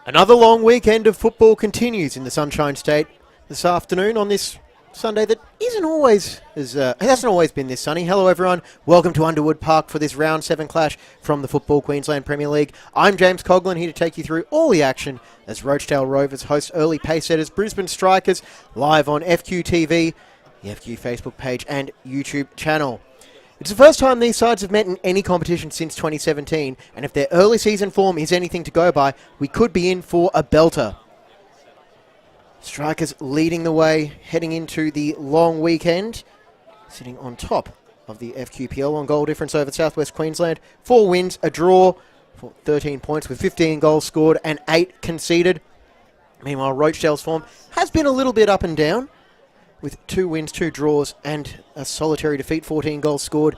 Another long weekend of football continues in the Sunshine State this afternoon on this Sunday that isn't always hasn't always been this sunny. Hello everyone, welcome to Underwood Park for this round 7 clash from the Football Queensland Premier League. I'm James Coughlin here to take you through all the action as Rochedale Rovers host early pace setters Brisbane Strikers live on FQTV, the FQ Facebook page and YouTube channel. It's the first time these sides have met in any competition since 2017, and if their early season form is anything to go by, we could be in for a belter. Strikers leading the way, heading into the long weekend, sitting on top of the FQPL on goal difference over South West Queensland. 4 wins, a draw for 13 points with 15 goals scored and 8 conceded. Meanwhile, Roachdale's form has been a little bit up and down, with 2 wins, 2 draws, and a solitary defeat, 14 goals scored,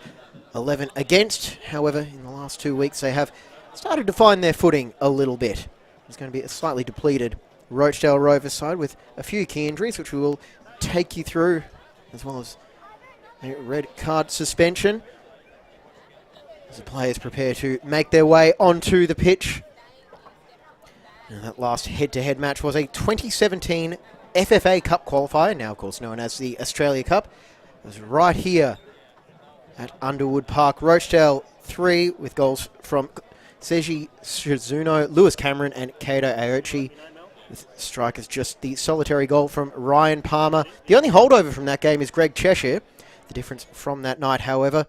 11 against. However, in the last 2 weeks, they have started to find their footing a little bit. It's going to be a slightly depleted Roachdale Rovers side with a few key injuries, which we will take you through, as well as a red card suspension, as the players prepare to make their way onto the pitch. And that last head-to-head match was a 2017 FFA Cup qualifier, now of course known as the Australia Cup. It was right here at Underwood Park. Rochedale 3 with goals from Seiji Shizuno, Lewis Cameron and Kato Aochi. With strikers just the solitary goal from Ryan Palmer. The only holdover from that game is Greg Cheshire. The difference from that night, however,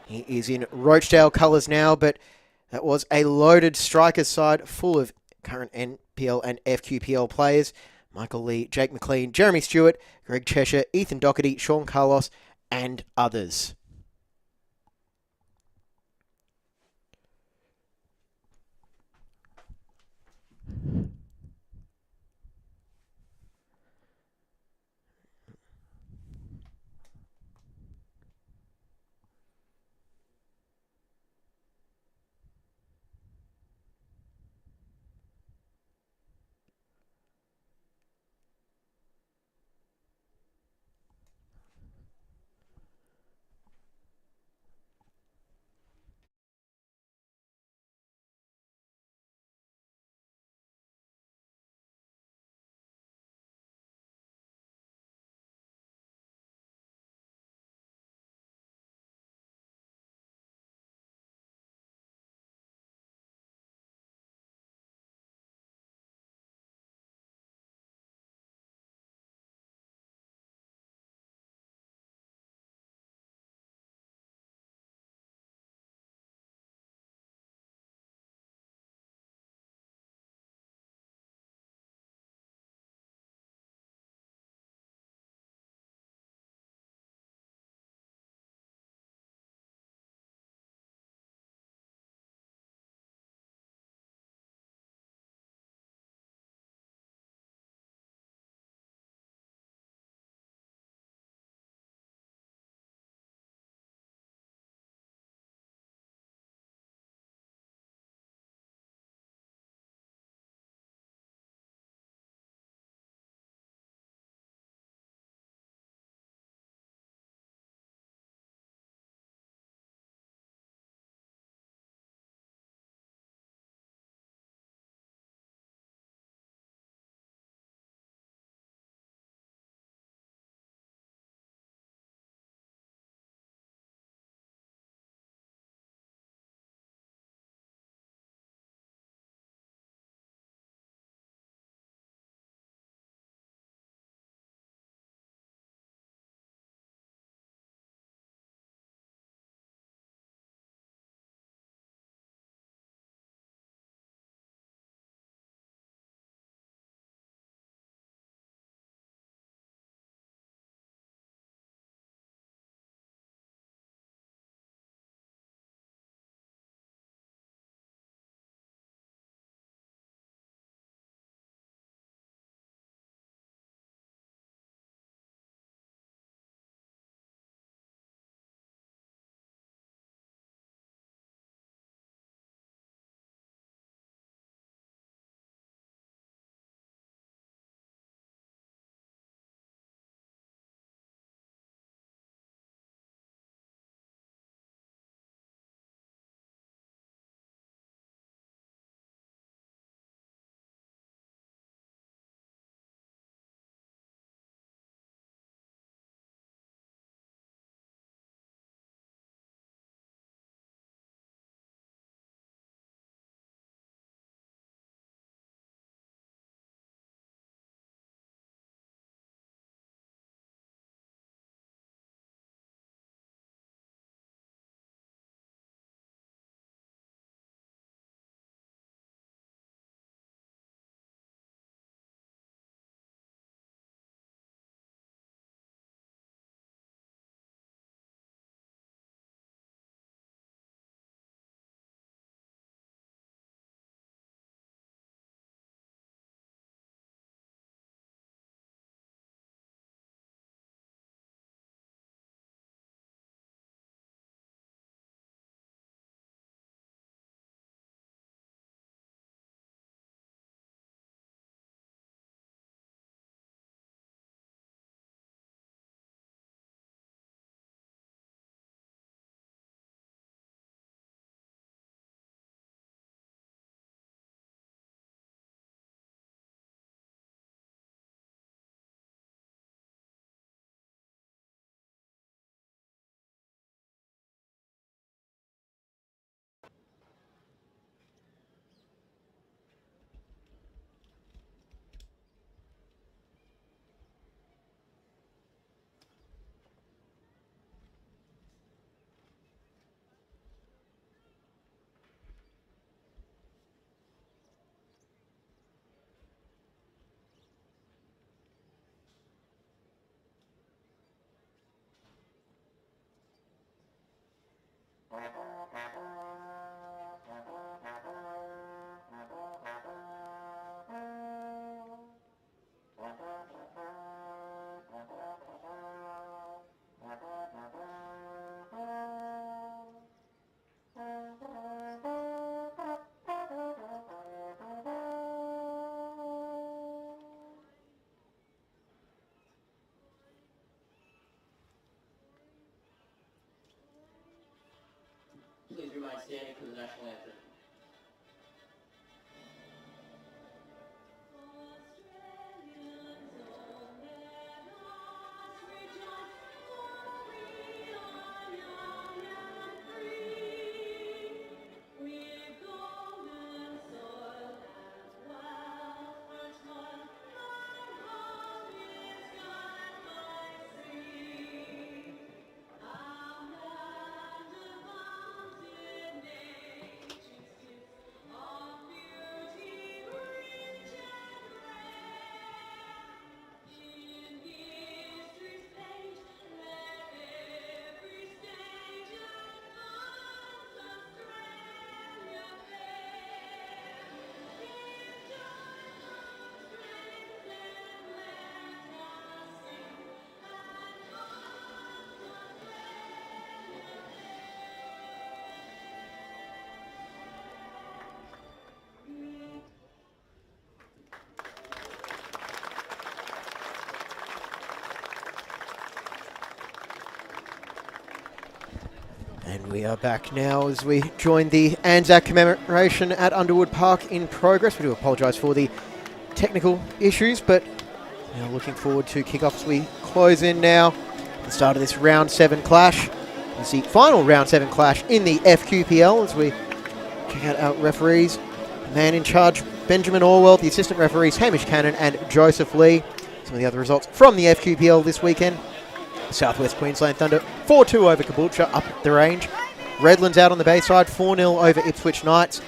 he is in Roachdale colours now, but that was a loaded strikers side full of current NPL and FQPL players. Michael Lee, Jake McLean, Jeremy Stewart, Greg Cheshire, Ethan Doherty, Sean Carlos, and others. Please remain standing for the national anthem. And we are back now as we join the Anzac commemoration at Underwood Park in progress. We do apologise for the technical issues, but now looking forward to kickoff as we close in now. The start of this round 7 clash. It's the final round 7 clash in the FQPL as we check out our referees. The man in charge, Benjamin Orwell. The assistant referees, Hamish Cannon and Joseph Lee. Some of the other results from the FQPL this weekend. Southwest Queensland Thunder 4-2 over Caboolture up the range. Redlands out on the Bayside 4-0 over Ipswich Knights.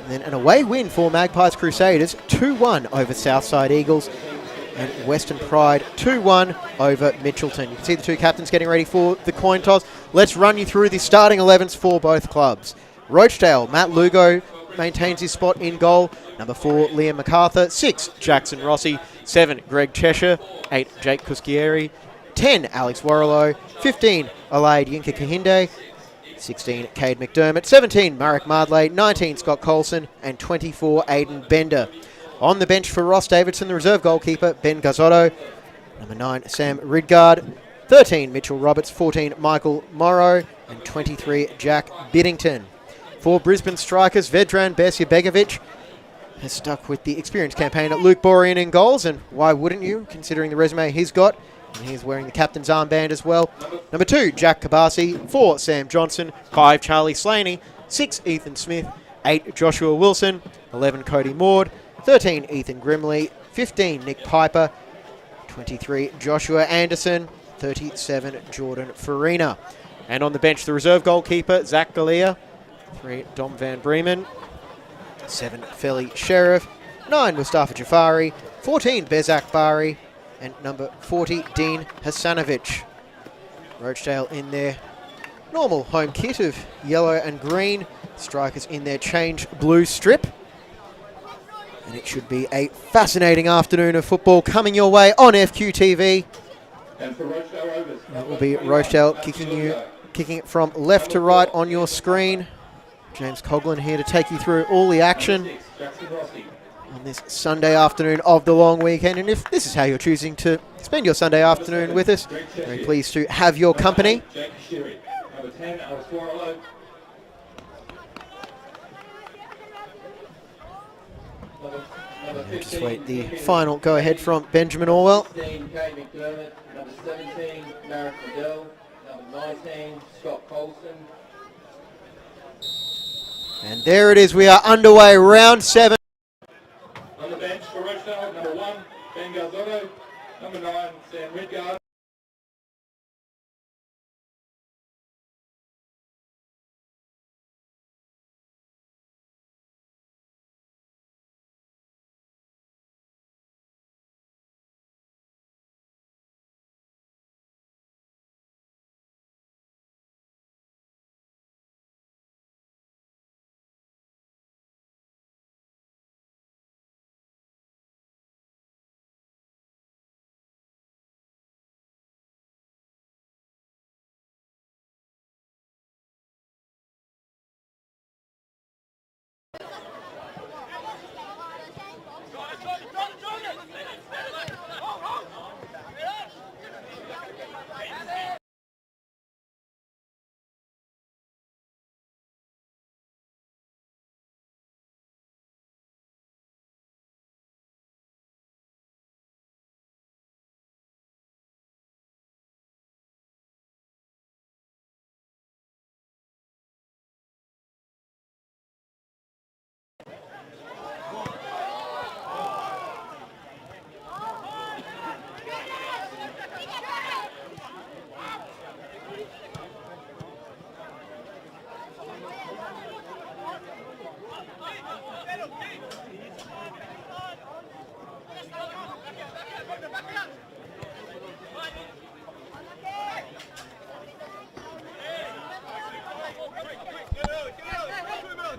And then an away win for Magpies Crusaders 2-1 over Southside Eagles. And Western Pride 2-1 over Mitchelton. You can see the two captains getting ready for the coin toss. Let's run you through the starting 11s for both clubs. Rochedale, Matt Lugo maintains his spot in goal. Number 4, Liam MacArthur. 6, Jackson Rossi. 7, Greg Cheshire. 8, Jake Kuskieri. 10, Alex Warrilow. 15, Alaid Yinka Kahinde. 16, Cade McDermott. 17, Marek Madley. 19, Scott Colson. And 24, Aidan Bender. On the bench for Ross Davidson, the reserve goalkeeper, Ben Gazzotto. Number 9, Sam Ridgard. 13, Mitchell Roberts. 14, Michael Morrow. And 23, Jack Biddington. For Brisbane strikers, Vedran Besja-Begovic has stuck with the experienced campaigner Luke Borean in goals, and why wouldn't you, considering the resume he's got? And he's wearing the captain's armband as well. Number 2, Jack Kabasi. 4, Sam Johnson. 5, Charlie Slaney. 6, Ethan Smith. 8, Joshua Wilson. 11, Cody Maud. 13, Ethan Grimley. 15, Nick Piper. 23, Joshua Anderson. 37, Jordan Farina. And on the bench, the reserve goalkeeper, Zach Galea. 3, Dom Van Bremen. 7, Felly Sheriff. 9, Mustafa Jafari. 14, Bezak Bari. And number 40, Dean Hasanovic. Roachdale in their normal home kit of yellow and green. Strikers in their change blue strip. And it should be a fascinating afternoon of football coming your way on FQTV. And for Rochedale Rovers, It will be Rochedale kicking it from left to right on your screen. James Coughlin here to take you through all the action on this Sunday afternoon of the long weekend. And if this is how you're choosing to spend your Sunday afternoon with us, very pleased to have your company. Number 10, Alex Warrilow. Just wait the final go-ahead from Benjamin Orwell. 16, Cade McDermott. Number 17, Marek Liddell. Number 19, Scott Colson. And there it is. We are underway, round 7. On the bench for Rochedale, number 1, Ben Gazzotto. Number 9, Sam Ridgard.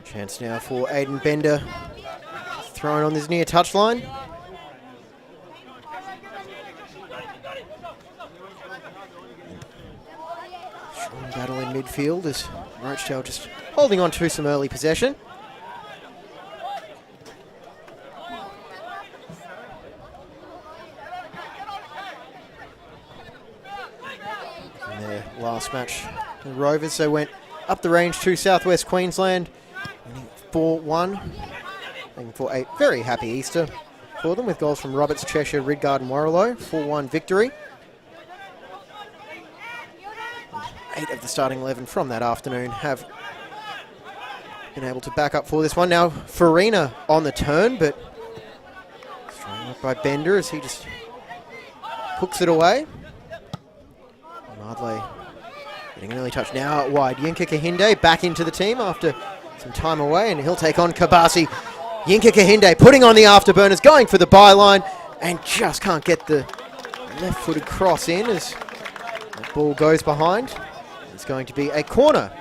Chance now for Aiden Bender. Thrown on this near touchline. Strong battle in midfield as Roachdale just holding on to some early possession. In their last match, the Rovers, they went up the range to Southwest Queensland, 4-1. Looking for a very happy Easter for them, with goals from Roberts, Cheshire, Ridgard and Warrilow. 4-1 victory. And 8 of the starting 11 from that afternoon have been able to back up for this one. Now Farina on the turn, but strung up by Bender as he just hooks it away. Madley getting an early touch now out wide. Yinka Kahinde back into the team after some time away, and he'll take on Kabasi. Yinka Kahinde putting on the afterburners, going for the byline, and just can't get the left-footed cross in as the ball goes behind. It's going to be a corner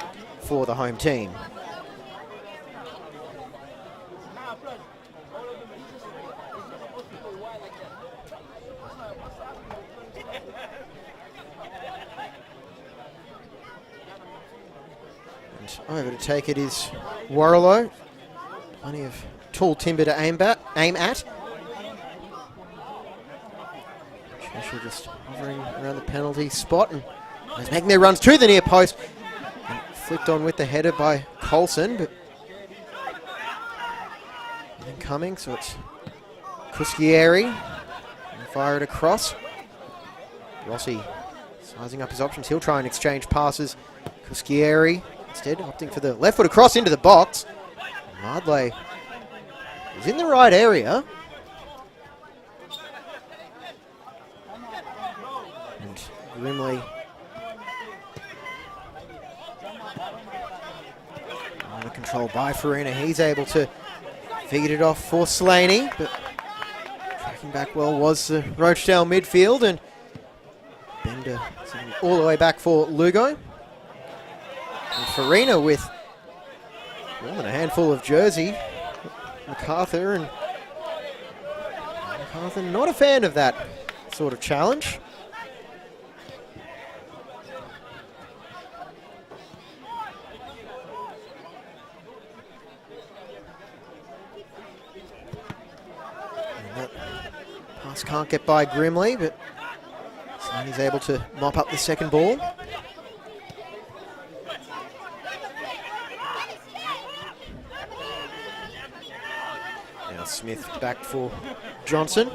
for the home team. And over to take it is Warrilow. Plenty of tall timber to aim at. Cheshire just hovering around the penalty spot and is making their runs to the near post. And flicked on with the header by Colson, but incoming, so it's Cuschieri. Fire it across. Rossi sizing up his options. He'll try and exchange passes. Cuschieri instead opting for the left foot across into the box. Madley is in the right area. And Grimley under control by Farina. He's able to feed it off for Slaney, but tracking back well was the Roachdale midfield, and Bender sending it all the way back for Lugo. And Farina with more than a handful of jersey. MacArthur, and MacArthur not a fan of that sort of challenge. And that pass can't get by Grimley, but he's able to mop up the second ball. Smith back for Johnson.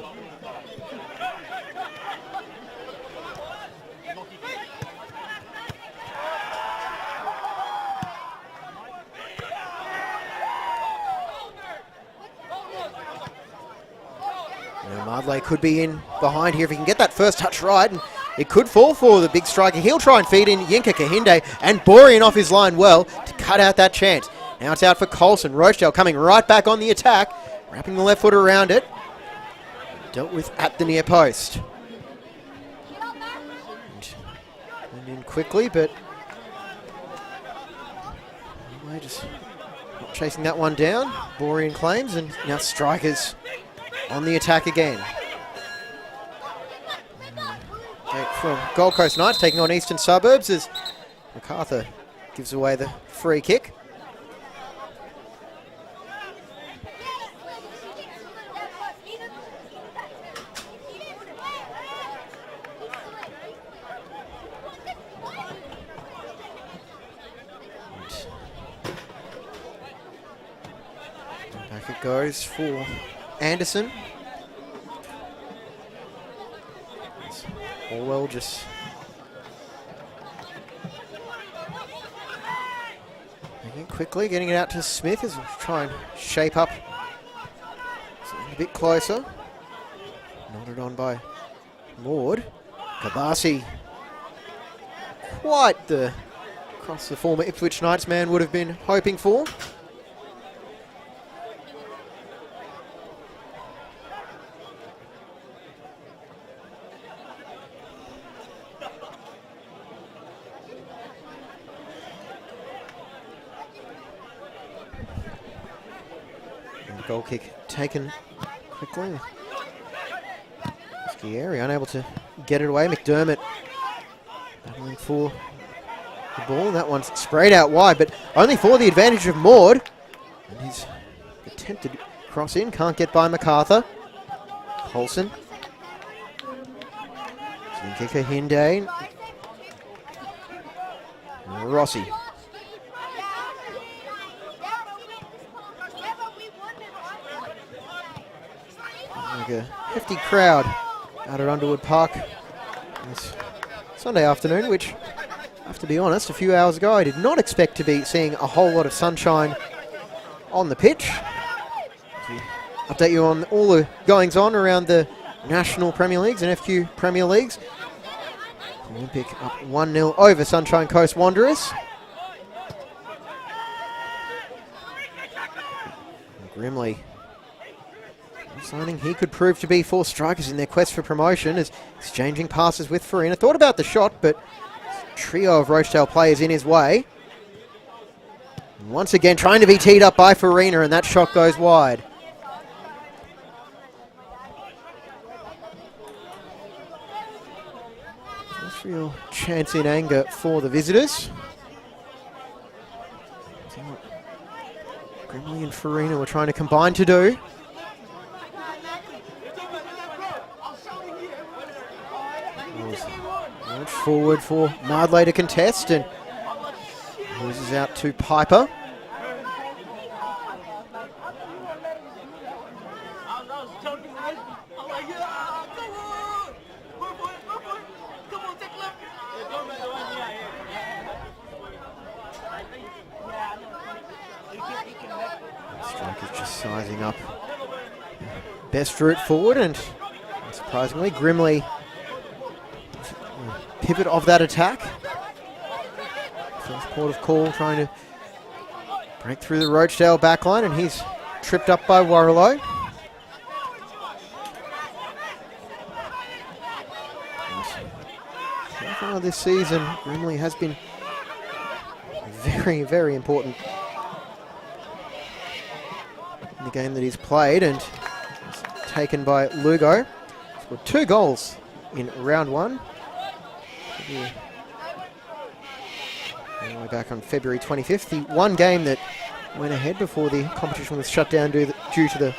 Madley could be in behind here if he can get that first touch right, and it could fall for the big striker. He'll try and feed in Yinka Kahinde, and Borean off his line well to cut out that chance. Now it's out for Colson. Roachdale coming right back on the attack. Wrapping the left foot around it. Dealt with at the near post. And in quickly, but just not chasing that one down. Borean claims, and now strikers on the attack again. From Gold Coast Knights taking on Eastern Suburbs as MacArthur gives away the free kick. goes for Anderson. Orwell just making it quickly, getting it out to Smith as we try and shape up a bit closer. Nodded on by Maud. Kabasi. Quite the cross the former Ipswich Knights man would have been hoping for. And the goal kick taken quickly. Scieri unable to get it away. McDermott battling for the ball, and that one's sprayed out wide, but only for the advantage of Maud. And his attempted cross in, can't get by MacArthur. Colson. Swing kicker Hindane. Rossi. Like a hefty crowd out at Underwood Park this Sunday afternoon, which, I have to be honest, a few hours ago I did not expect to be seeing a whole lot of sunshine on the pitch. To update you on all the goings on around the National Premier Leagues and FQ Premier Leagues. Olympic up 1-0 over Sunshine Coast Wanderers. Grimley signing he could prove to be for strikers in their quest for promotion, as exchanging passes with Farina. Thought about the shot, but a trio of Roachdale players in his way. And once again trying to be teed up by Farina, and that shot goes wide. First real chance in anger for the visitors. See what Grimley and Farina were trying to combine to do. Forward for Madley to contest, and loses out to Piper. Striker's just sizing up best route forward, and surprisingly Grimley pivot of that attack. First port of call, trying to break through the Roachdale backline, and he's tripped up by Warrilow. So far this season, Grimley has been very, very important in the game that he's played, and taken by Lugo. Scored 2 goals in round 1. All the way back on February 25th, the one game that went ahead before the competition was shut down due to the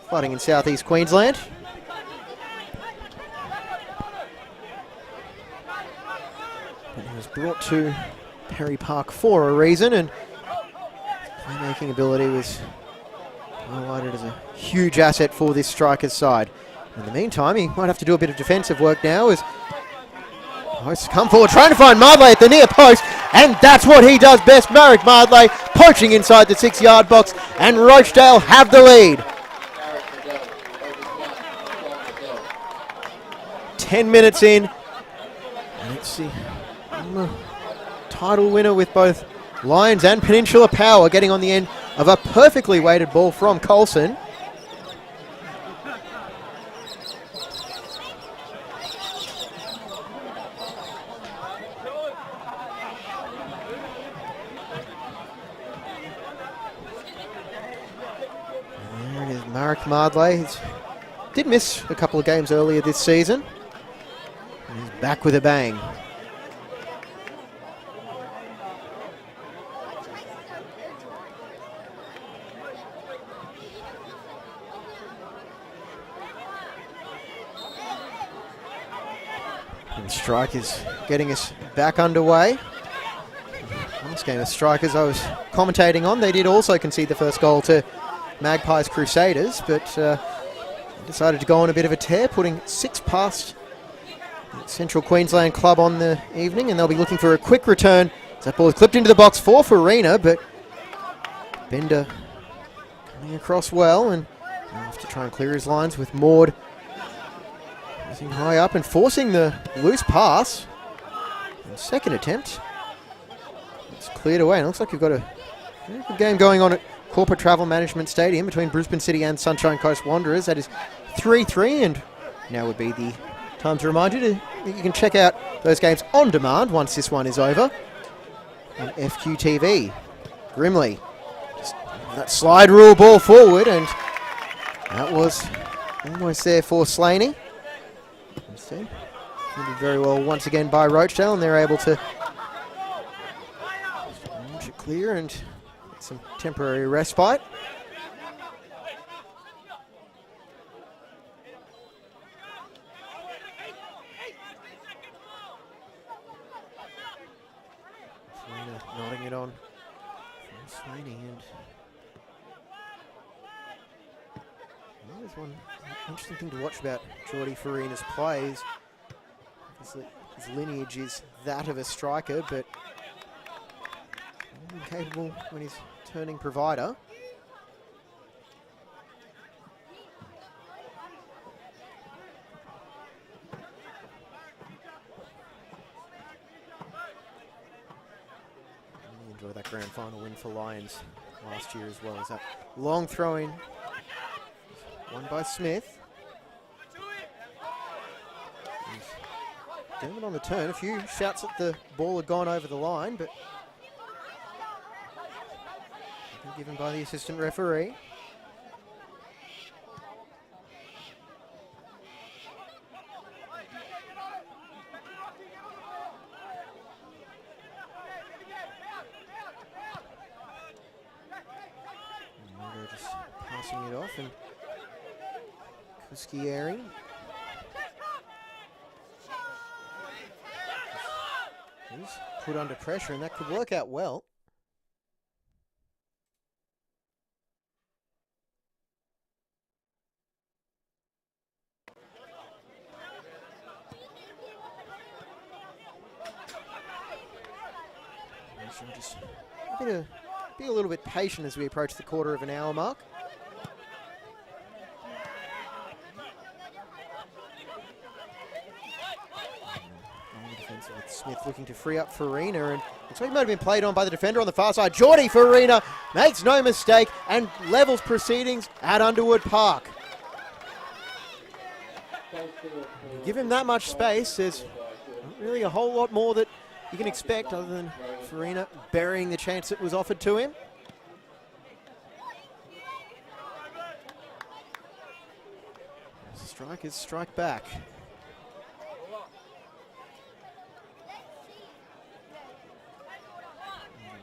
flooding in southeast Queensland. But he was brought to Perry Park for a reason, and his playmaking ability was highlighted as a huge asset for this striker's side. In the meantime, he might have to do a bit of defensive work now as hosts come forward, trying to find Madley at the near post, and that's what he does best. Marek Madley poaching inside the 6-yard box, and Roachdale have the lead. 10 minutes in, and let's see, title winner with both Lions and Peninsula Power getting on the end of a perfectly weighted ball from Colson. Marek Madley did miss a couple of games earlier this season. And he's back with a bang. And Strikers getting us back underway. Last game of Strikers I was commentating on, they did also concede the first goal to Magpies Crusaders, but decided to go on a bit of a tear, putting 6 past the Central Queensland club on the evening, and they'll be looking for a quick return. That ball is clipped into the box for Farina, but Bender coming across well, and he'll have to try and clear his lines with Maud rising high up and forcing the loose pass. And second attempt. It's cleared away, and it looks like you've got a very good game going on at Corporate Travel Management Stadium between Brisbane City and Sunshine Coast Wanderers. That is 3-3, and now would be the time to remind you that you can check out those games on demand once this one is over on FQTV. Grimley, just that slide rule ball forward, and that was almost there for Slaney. Instead, did very well once again by Roachdale, and they're able to launch it clear and get some temporary respite. Nodding it on from Slaney, and there's one interesting thing to watch about Geordie Farina's plays. His lineage is that of a striker, but capable when he's turning provider. Enjoy that grand final win for Lions last year as well. As that long throw-in won by Smith. And Dermot on the turn. A few shouts that the ball had gone over the line, but given by the assistant referee. Just passing it off, and Kuskieri he's put under pressure, and that could work out well. Just be a little bit patient as we approach the quarter of an hour mark. Defensive with Smith looking to free up Farina, and looks like he might have been played on by the defender on the far side. Geordie Farina makes no mistake and levels proceedings at Underwood Park. Give him that much space, there's not really a whole lot more that you can expect other than Farina burying the chance that was offered to him. Strikers strike back.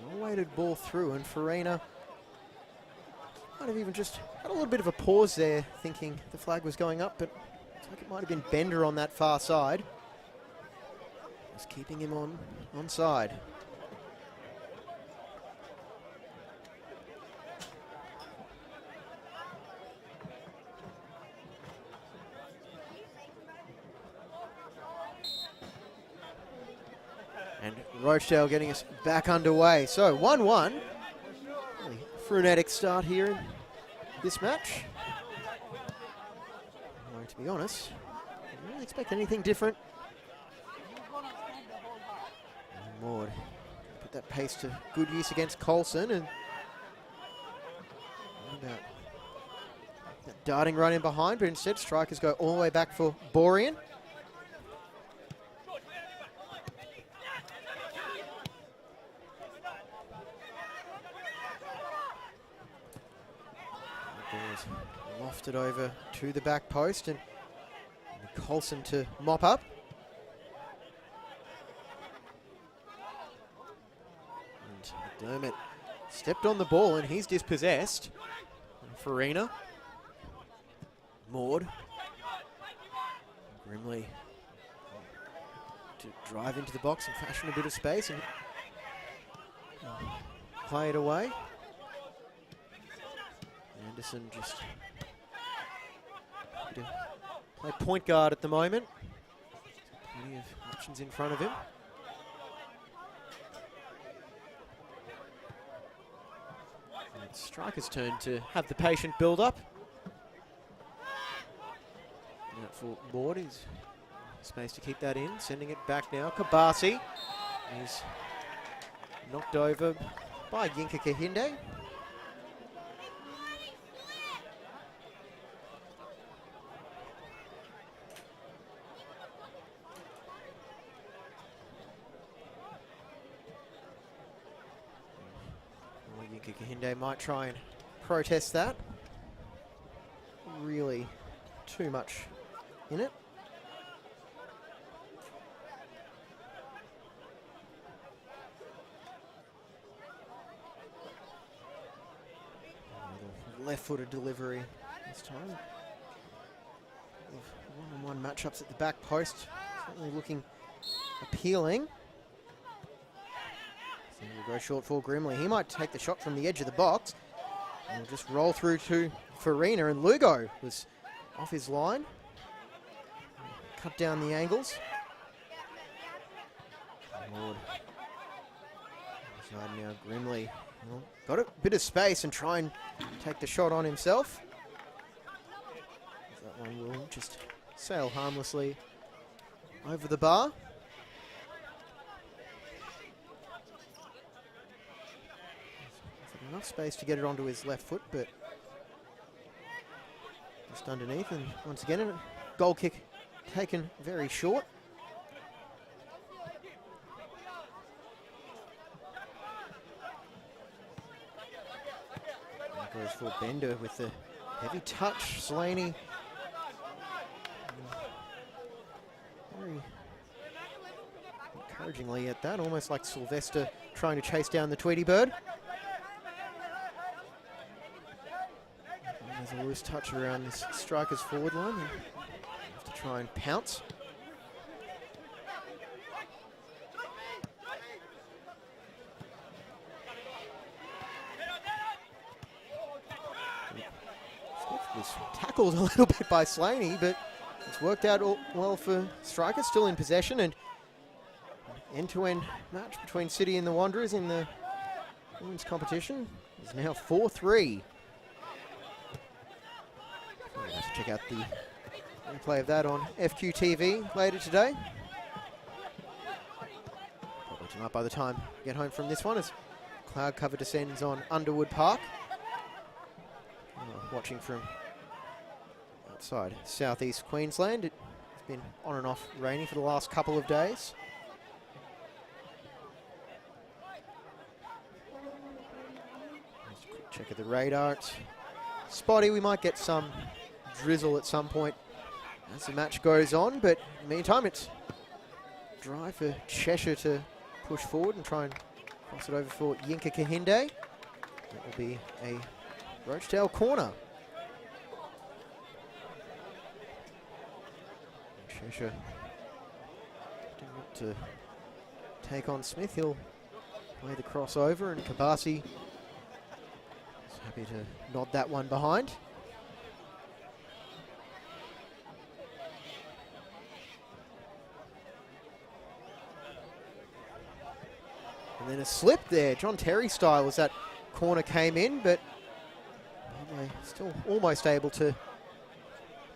Well-weighted ball through, and Farina might have even just had a little bit of a pause there, thinking the flag was going up, but looks like it might have been Bender on that far side. Just keeping him on side. And Rochedale getting us back underway. So 1-1. Really frenetic start here in this match. To be honest, I didn't really expect anything different. Maud put that pace to good use against Colson, and about that darting run in behind, but instead strikers go all the way back for Borean. Lofted over to the back post, and Colson to mop up. And Dermot stepped on the ball, and he's dispossessed. And Farina. Maud. Grimley to drive into the box and fashion a bit of space and play it away. Anderson just play point guard at the moment. Plenty of options in front of him. And it's Striker's turn to have the patient build up. Out for Maud, he's space to keep that in, sending it back now. Kabasi is knocked over by Yinka Kahinde. Yinka Kahinde might try and protest that. Really too much in it. Left-footed delivery this time. One-on-one matchups at the back post. Certainly looking appealing. So we'll go short for Grimley. He might take the shot from the edge of the box. And we'll just roll through to Farina, and Lugo was off his line. Cut down the angles. Lord. Inside now, Grimley. Well, got a bit of space and try and take the shot on himself. That one will just sail harmlessly over the bar. Enough space to get it onto his left foot, but just underneath, and once again a goal kick taken very short. There goes for Bender with the heavy touch. Slaney very encouragingly at that, almost like Sylvester trying to chase down the Tweety Bird. There's a loose touch around this Striker's forward line. And have to try and pounce. Was tackled a little bit by Slaney, but it's worked out well for Striker. Still in possession, and end-to-end match between City and the Wanderers in the women's competition is now 4-3. We'll have to check out the replay of that on FQTV later today. Probably tonight by the time we get home from this one, as cloud cover descends on Underwood Park. Watching from outside southeast Queensland, it's been on and off rainy for the last couple of days. Just a quick check of the radar. It's spotty. We might get some drizzle at some point as the match goes on, but in the meantime it's dry for Cheshire to push forward and try and cross it over for Yinka Kahinde. That will be a Roachdale corner. Cheshire didn't want to take on Smith. He'll play the crossover, and Kabasi is happy to nod that one behind. And then a slip there, John Terry style, as that corner came in, but Madley still almost able to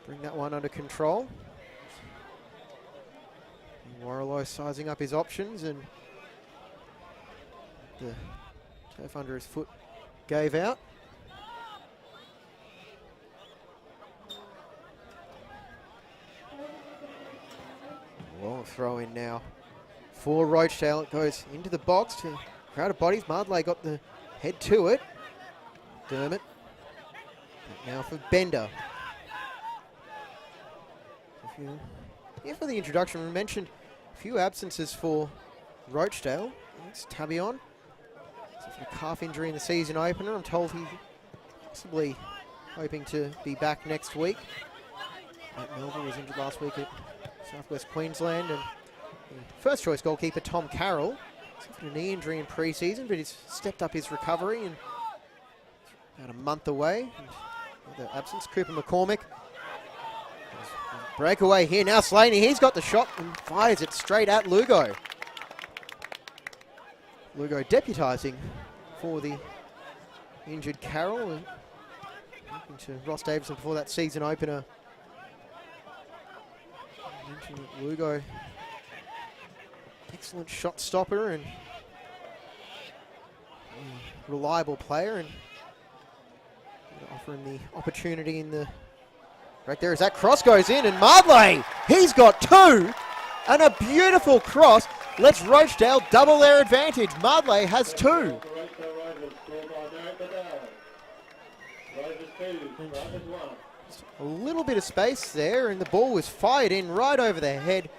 bring that one under control. Warrilow sizing up his options, and the turf under his foot gave out. Long throw in now for Roachdale. It goes into the box to crowded bodies. Madley got the head to it. Dermott. Now for Bender. Here for the introduction, we mentioned a few absences for Roachdale. It's Tabion. Suffered a calf injury in the season opener. I'm told he's possibly hoping to be back next week. Matt Melville was injured last week at Southwest Queensland, and first choice goalkeeper Tom Carroll suffered a knee injury in pre-season, but he's stepped up his recovery and about a month away. And The absence, Cooper McCormick. Breakaway here, now Slaney, he's got the shot and fires it straight at Lugo. Lugo deputising for the injured Carroll. And looking to Ross Davidson before that season opener. I mentioned that Lugo, excellent shot stopper and reliable player, and offer him the opportunity in the right there as that cross goes in, and Madley, he's got two, and a beautiful cross. Let's Roachdale double their advantage. Madley has two. A little bit of space there, and the ball was fired in right over the head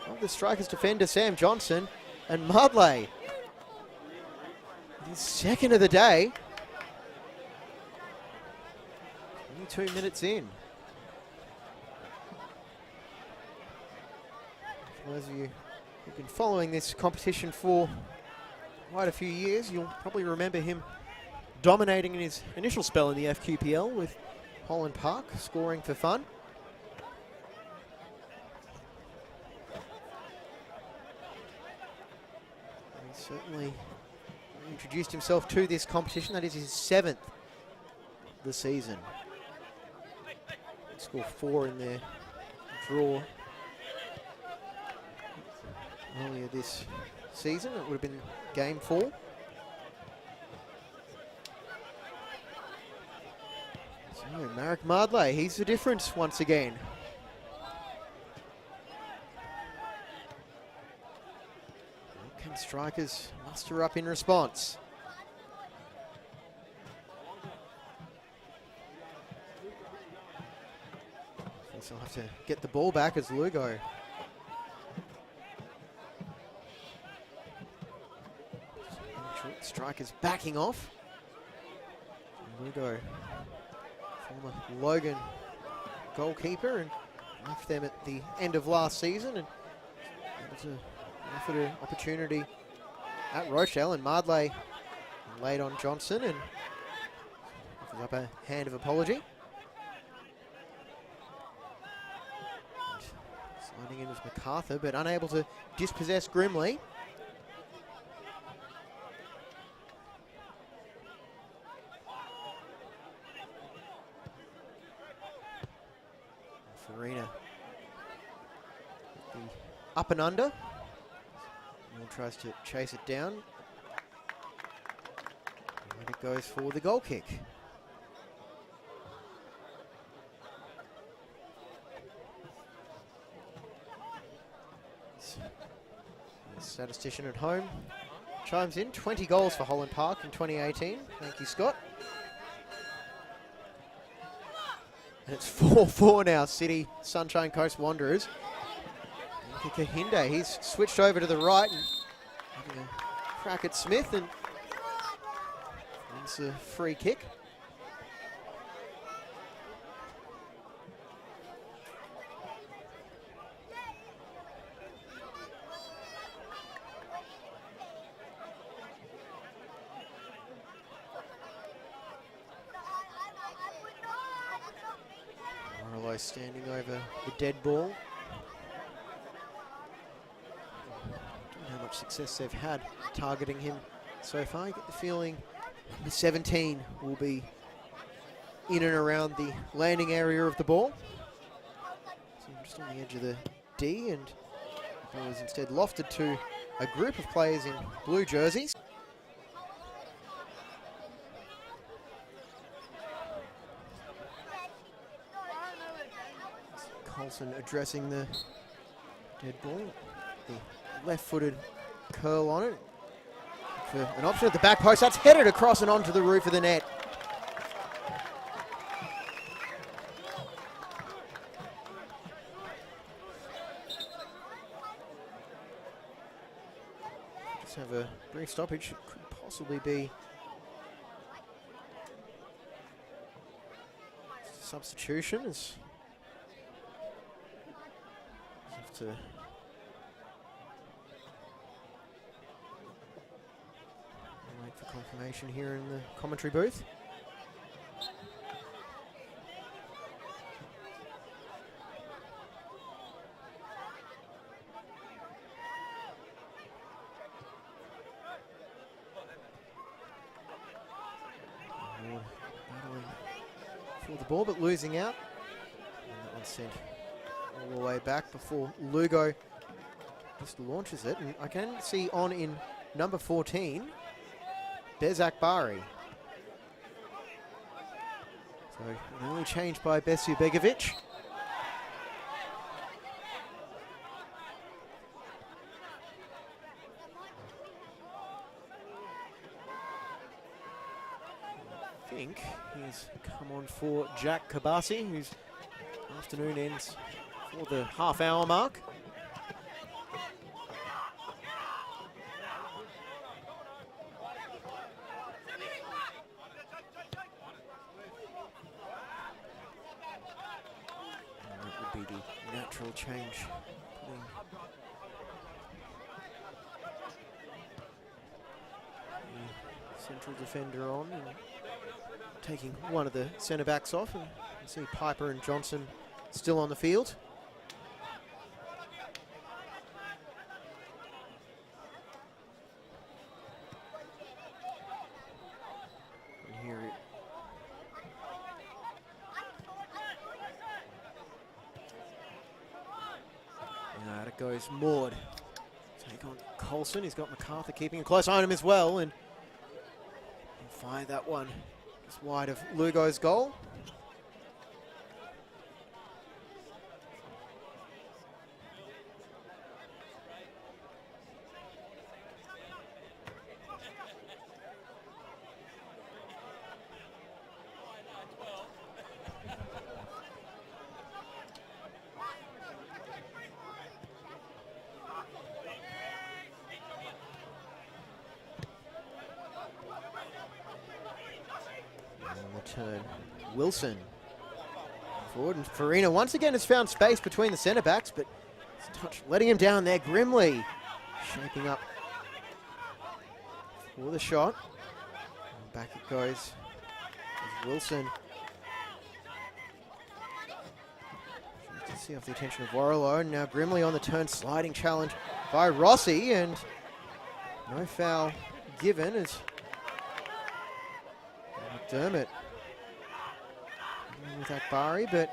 of the Strikers defender Sam Johnson, and Madley, his second of the day. 22 minutes in. For those of you who've been following this competition for quite a few years, you'll probably remember him dominating in his initial spell in the FQPL with Holland Park, scoring for fun. He certainly introduced himself to this competition. That is his 7th this season. He scored 4 in their draw earlier this season. It would have been game 4. So Marek Madley, he's the difference once again. Can Strikers muster up in response? They'll have to get the ball back as Lugo Strikers backing off. Lugo, former Logan goalkeeper, and left them at the end of last season, and able to offer an opportunity at Rochedale, and Madley laid on Johnson and offers up a hand of apology. Sliding in was MacArthur, but unable to dispossess Grimley. Farina, the up and under. Moore tries to chase it down. And it goes for the goal kick. The statistician at home chimes in. 20 goals for Holland Park in 2018. Thank you, Scott. And it's 4-4 now, City Sunshine Coast Wanderers. Kahinde, he's switched over to the right and having a crack at Smith, and it's a free kick. Morello standing over the dead ball. Don't know how much success they've had targeting him so far. You get the feeling the 17 will be in and around the landing area of the ball. So just on the edge of the D, and the ball is instead lofted to a group of players in blue jerseys. Colson addressing the dead ball. The left-footed curl on it. For an option at the back post. That's headed across and onto the roof of the net. Just have a brief stoppage. It could possibly be substitution. As have to wait for confirmation here in the commentary booth. the ball, but losing out. And that one sent all the way back before Lugo just launches it. And I can see on in number 14, Bezak Bari. So an early change by Besu Begovic. I think he's come on for Jack Kabasi, whose afternoon ends for the half-hour mark. And that would be the natural change. Putting the central defender on and taking one of the centre backs off, and you see Piper and Johnson still on the field. And here it out it goes Maud. Take on Colson. He's got MacArthur keeping a close eye on him as well, and fire that one. Wide of Lugo's goal. Turn. Wilson forward, and Farina once again has found space between the centre backs, but touch letting him down there. Grimley shaping up for the shot. And back it goes. There's Wilson. To see off the attention of Warrilow, and now Grimley on the turn, sliding challenge by Rossi, and no foul given as McDermott with Akbari, but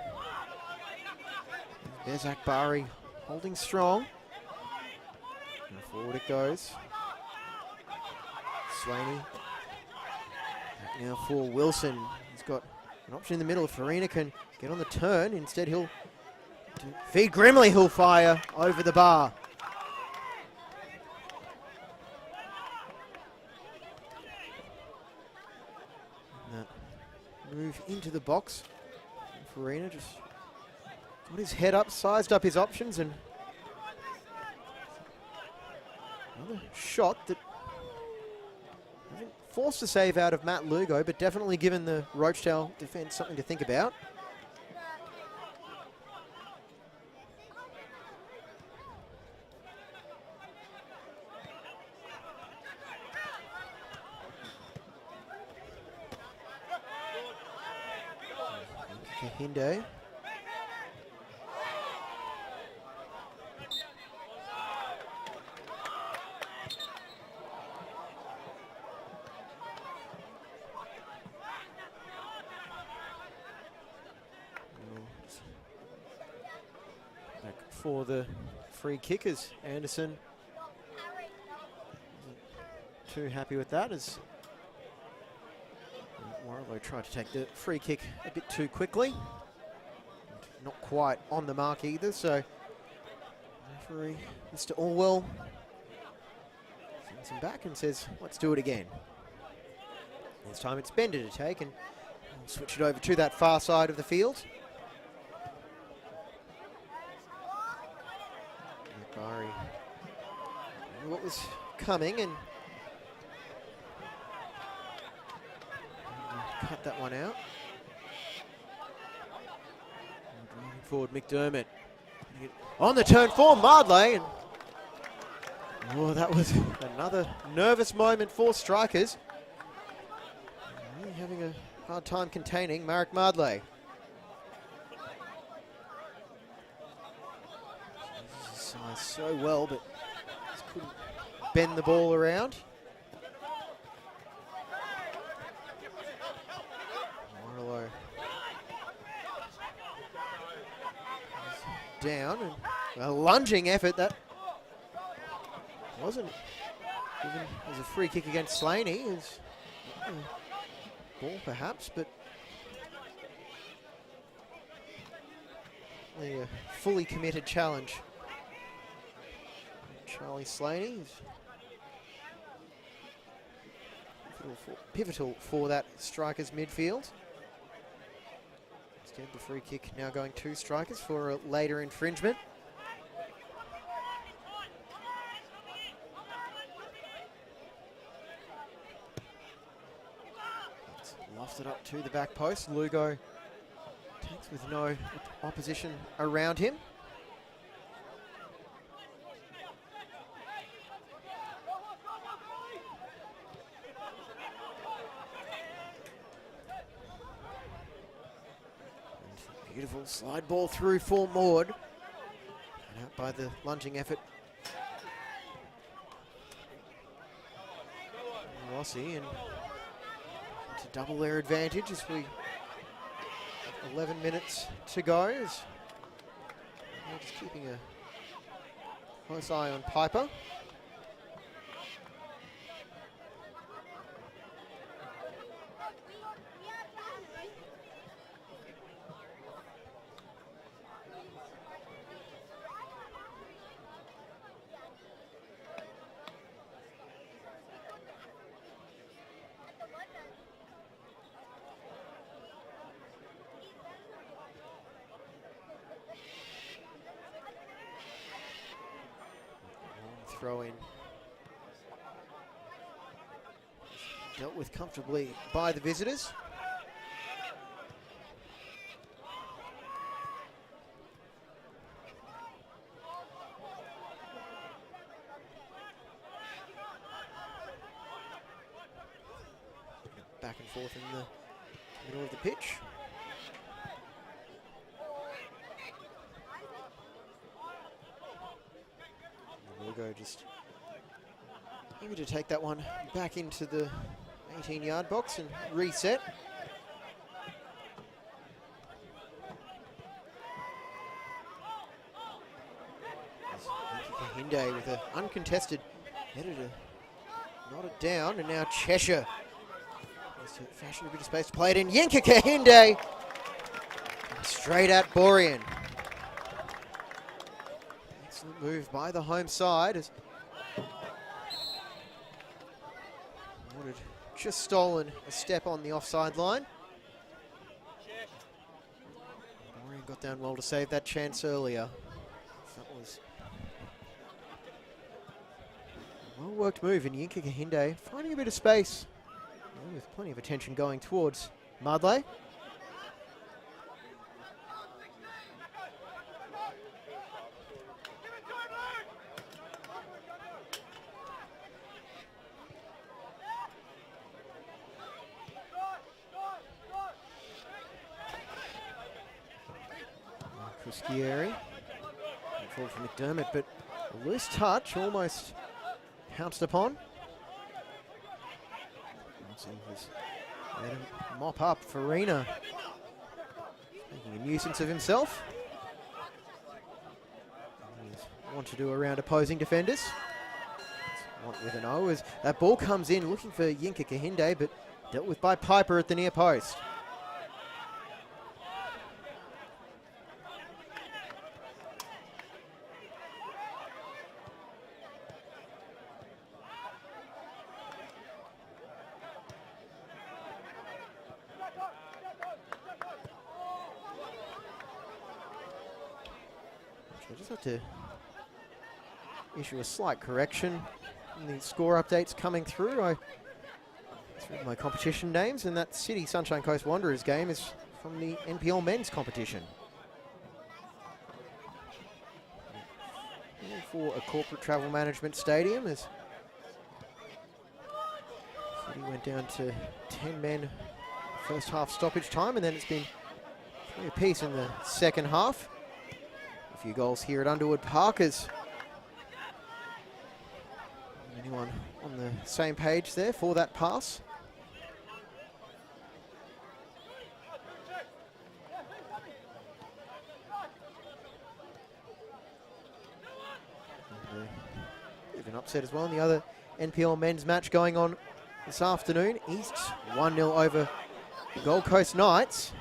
there's Akbari holding strong. And forward it goes. Slaney. Back now for Wilson. He's got an option in the middle. If Farina can get on the turn, instead he'll feed Grimley, who'll fire over the bar. And that move into the box. Farina just got his head up, sized up his options, and another shot that hasn't forced a save out of Matt Lugo, but definitely given the Roachdale defence something to think about. Kahinde. Back for the free kickers. Anderson wasn't too happy with that as Warrilow tried to take the free kick a bit too quickly. Not quite on the mark either, so referee Mr. Orwell sends him back and says, let's do it again. This time it's Bender to take, and we'll switch it over to that far side of the field. Barry knew what was coming and cut that one out. Driving forward, McDermott. On the turn for Madley. And oh, that was another nervous moment for strikers. Really having a hard time containing Marek Madley. Sized so well, but just couldn't bend the ball around. down, and a lunging effort that wasn't given as a free kick against Slaney. Is ball perhaps, but a fully committed challenge. Charlie Slaney is pivotal for that strikers midfield. Instead, the free kick now going to strikers for a later infringement. It's lofted up to the back post. Lugo takes with no opposition around him. Beautiful slide ball through for Maud. And out by the lunging effort. Rossi, and to double their advantage as we have 11 minutes to go. They're just keeping a close eye on Piper. Throw in. Dealt with comfortably by the visitors. Back and forth in the middle of the pitch. Lugo just eager to take that one back into the 18-yard box and reset. Hinde with an uncontested header to knot it down, and now Cheshire has to fashion a bit of space to play it in. Yinka Kahinde straight at Borean. Excellent move by the home side as Wood had just stolen a step on the offside line. Borean got down well to save that chance earlier. That was a well-worked move, and Yinka Kahinde finding a bit of space with plenty of attention going towards Madley. Kuskieri, fall from McDermott, but a loose touch, almost pounced upon. Let him mop up Farina, making a nuisance of himself. He's want to do around opposing defenders. Want with an O as that ball comes in, looking for Yinka Kahinde, but dealt with by Piper at the near post. I just have to issue a slight correction in the score updates coming through. I threw my competition names, and that City Sunshine Coast Wanderers game is from the NPL men's competition. For a corporate travel management stadium, as City went down to 10 men first half stoppage time, and then it's been 3 apiece in the second half. A few goals here at Underwood Park. As anyone on the same page there for that pass? upset as well in the other NPL men's match going on this afternoon. East 1-0 over the Gold Coast Knights.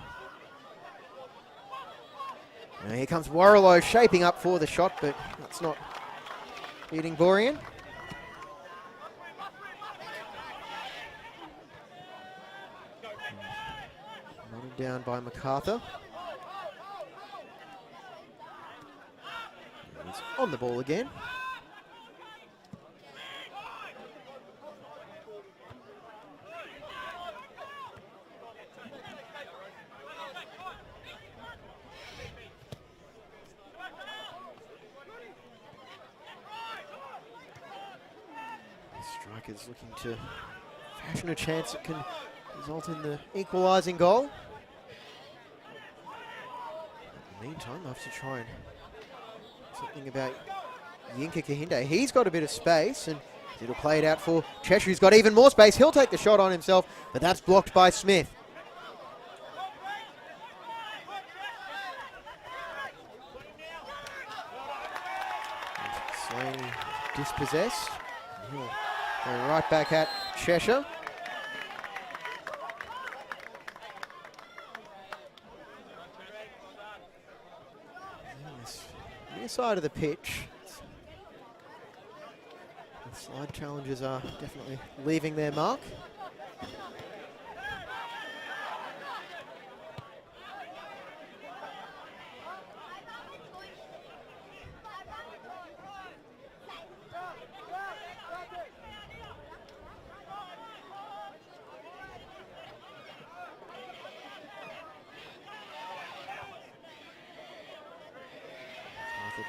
Now here comes Warrilow shaping up for the shot, but that's not beating Borean. Nodded down by MacArthur. He's on the ball again. Strikers looking to fashion a chance that can result in the equalising goal. In the meantime, I have to try and something about Yinka Kahinde. He's got a bit of space and it'll play it out for Cheshire, who's got even more space. He'll take the shot on himself, but that's blocked by Smith. Slaney dispossessed. He'll go right back at Cheshire. Near side of the pitch. The slide challenges are definitely leaving their mark.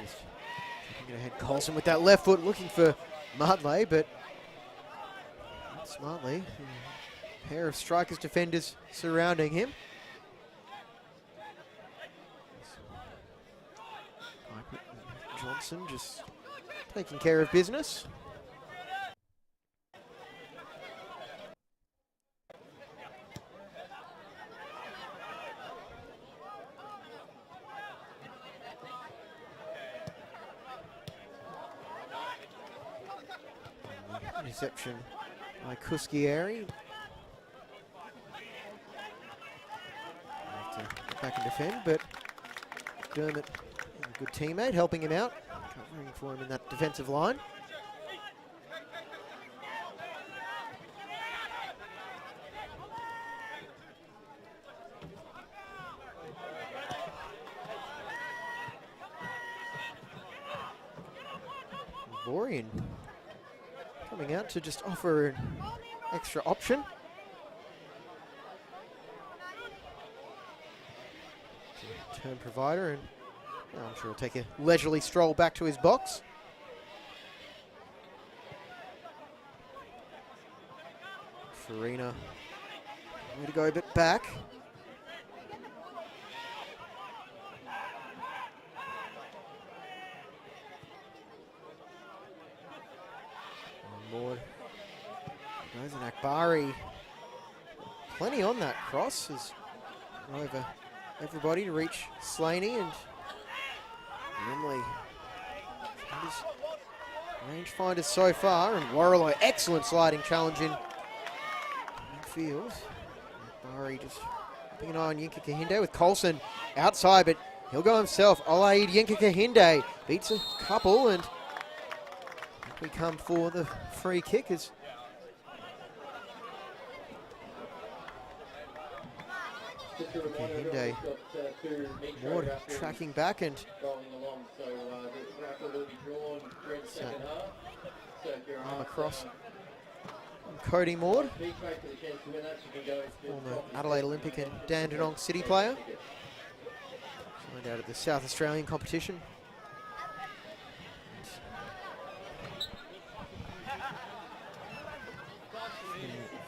Just taking it ahead. Colson with that left foot looking for Madley, but not smartly. A pair of strikers defenders surrounding him. Johnson just taking care of business. Interception by Kuskieri. Have to get back and defend, but Dermott, a good teammate, helping him out, covering for him in that defensive line. Borean coming out to just offer an extra option. Turn provider, and I'm sure he'll take a leisurely stroll back to his box. Farina, way to go a bit back. Lord. Goes an Akbari. Plenty on that cross. Is over everybody to reach Slaney, and Rimley. Rangefinders so far, and Warrilow, excellent sliding challenge in midfield. Akbari just keeping an eye on Yinka Kahinde with Colson outside, but he'll go himself. Olaid Yinka Kahinde beats a couple, and we come for the free kick as Kahinde more tracking back, and arm across Cody Maud, former Adelaide Olympic and Dandenong City player, signed out of the South Australian competition.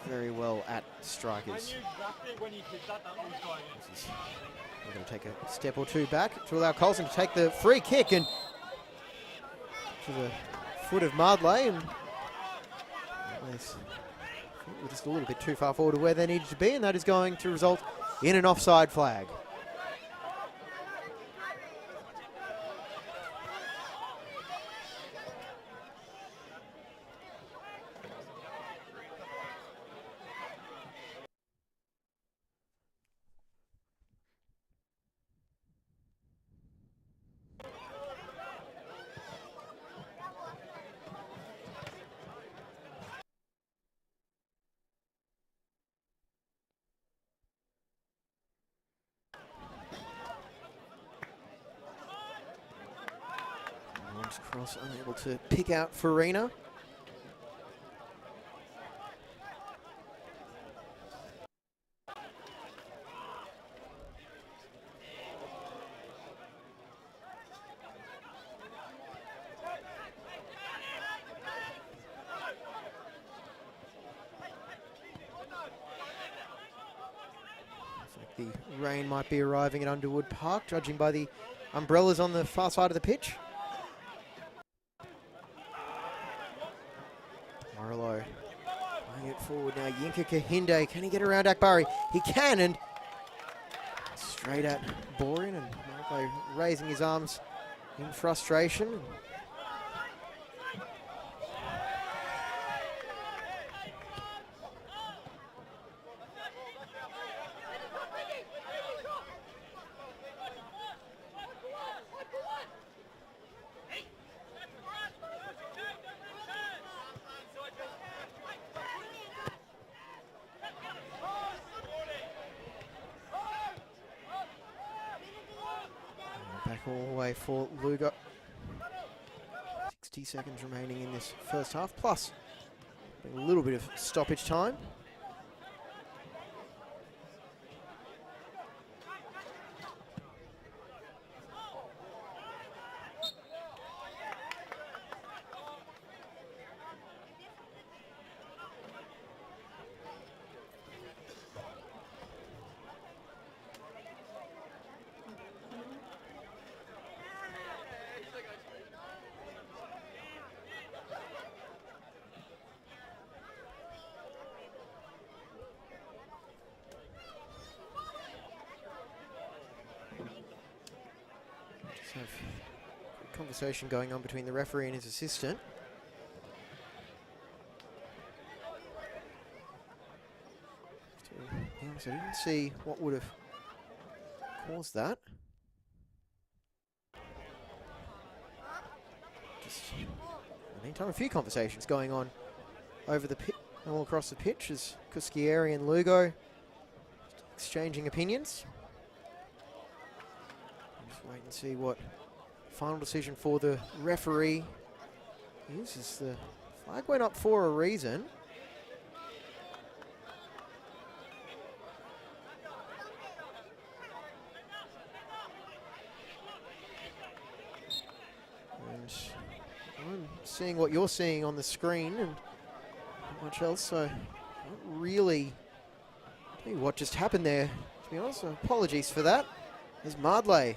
Very well at strikers. We're going to take a step or two back to allow Colson to take the free kick, and to the foot of Madley, and we're just a little bit too far forward to where they needed to be, and that is going to result in an offside flag. Cross unable to pick out Farina. The rain might be arriving at Underwood Park, judging by the umbrellas on the far side of the pitch. Marlowe playing it forward now. Yinka Kahinde, can he get around Akbari? He can, and straight at Borin, and Marlowe raising his arms in frustration. Back all the way for Lugo. 60 seconds remaining in this first half, plus a little bit of stoppage time. Have a conversation going on between the referee and his assistant. To be honest, I didn't see what would have caused that. Just, in the meantime, a few conversations going on over the pit, all across the pitch as Cuschieri and Lugo exchanging opinions. Wait and see what final decision for the referee is. As the flag went up for a reason. And I'm seeing what you're seeing on the screen and not much else, so not really tell you what just happened there, to be honest. So apologies for that. There's Madley.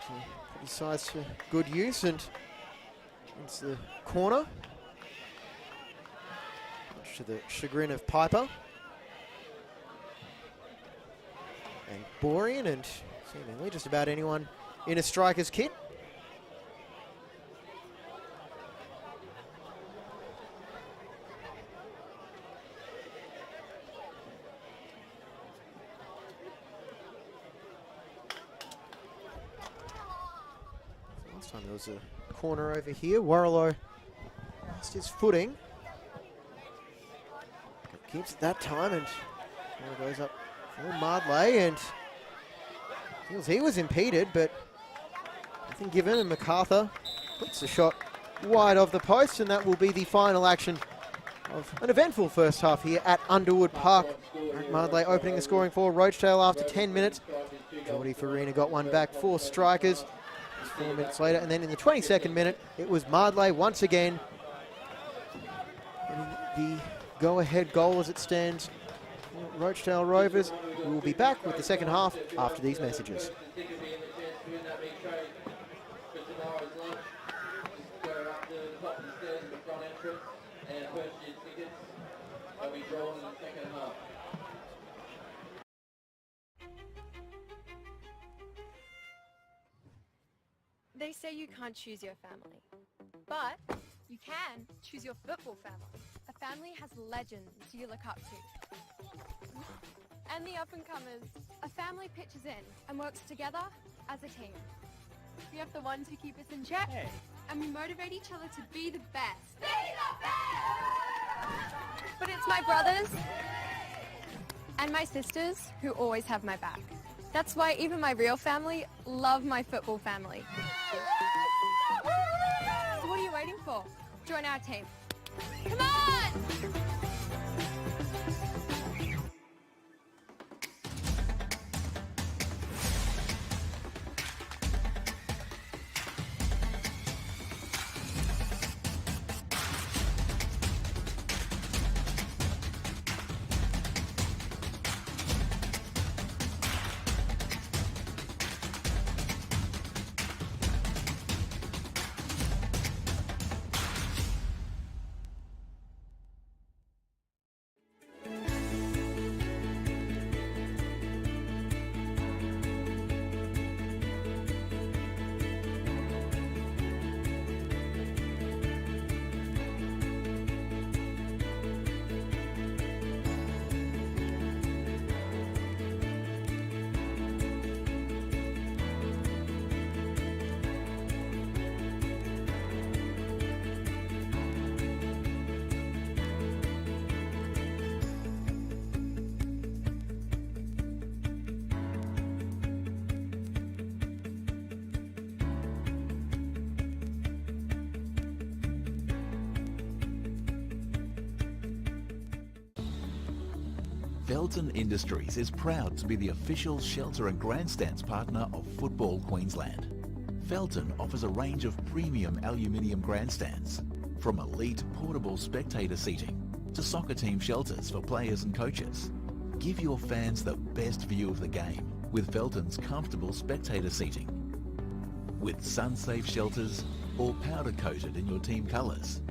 Put his size to good use, and it's the corner. Much to the chagrin of Piper. And Borean, and seemingly just about anyone in a striker's kit. There was a corner over here. Warrilow lost his footing. Keeps it that time, and goes up for Madley, and feels he was impeded, but nothing given, and MacArthur puts the shot wide of the post, and that will be the final action of an eventful first half here at Underwood Park. Madley opening the scoring for Roachdale after 10 minutes. Jordy Farina got one back for strikers. 4 minutes later, and then in the 22nd minute, it was Madley once again getting the go-ahead goal as it stands for Rochedale Rovers. We will be back with the second half after these messages. They say you can't choose your family, but you can choose your football family. A family has legends you look up to. And the up-and-comers. A family pitches in and works together as a team. We have the ones who keep us in check, and we motivate each other to be the best. Be the best! But it's my brothers and my sisters who always have my back. That's why even my real family love my football family. So what are you waiting for? Join our team. Come on! Felton Industries is proud to be the official shelter and grandstands partner of Football Queensland. Felton offers a range of premium aluminium grandstands, from elite portable spectator seating to soccer team shelters for players and coaches. Give your fans the best view of the game with Felton's comfortable spectator seating. With sun-safe shelters or powder-coated in your team colours.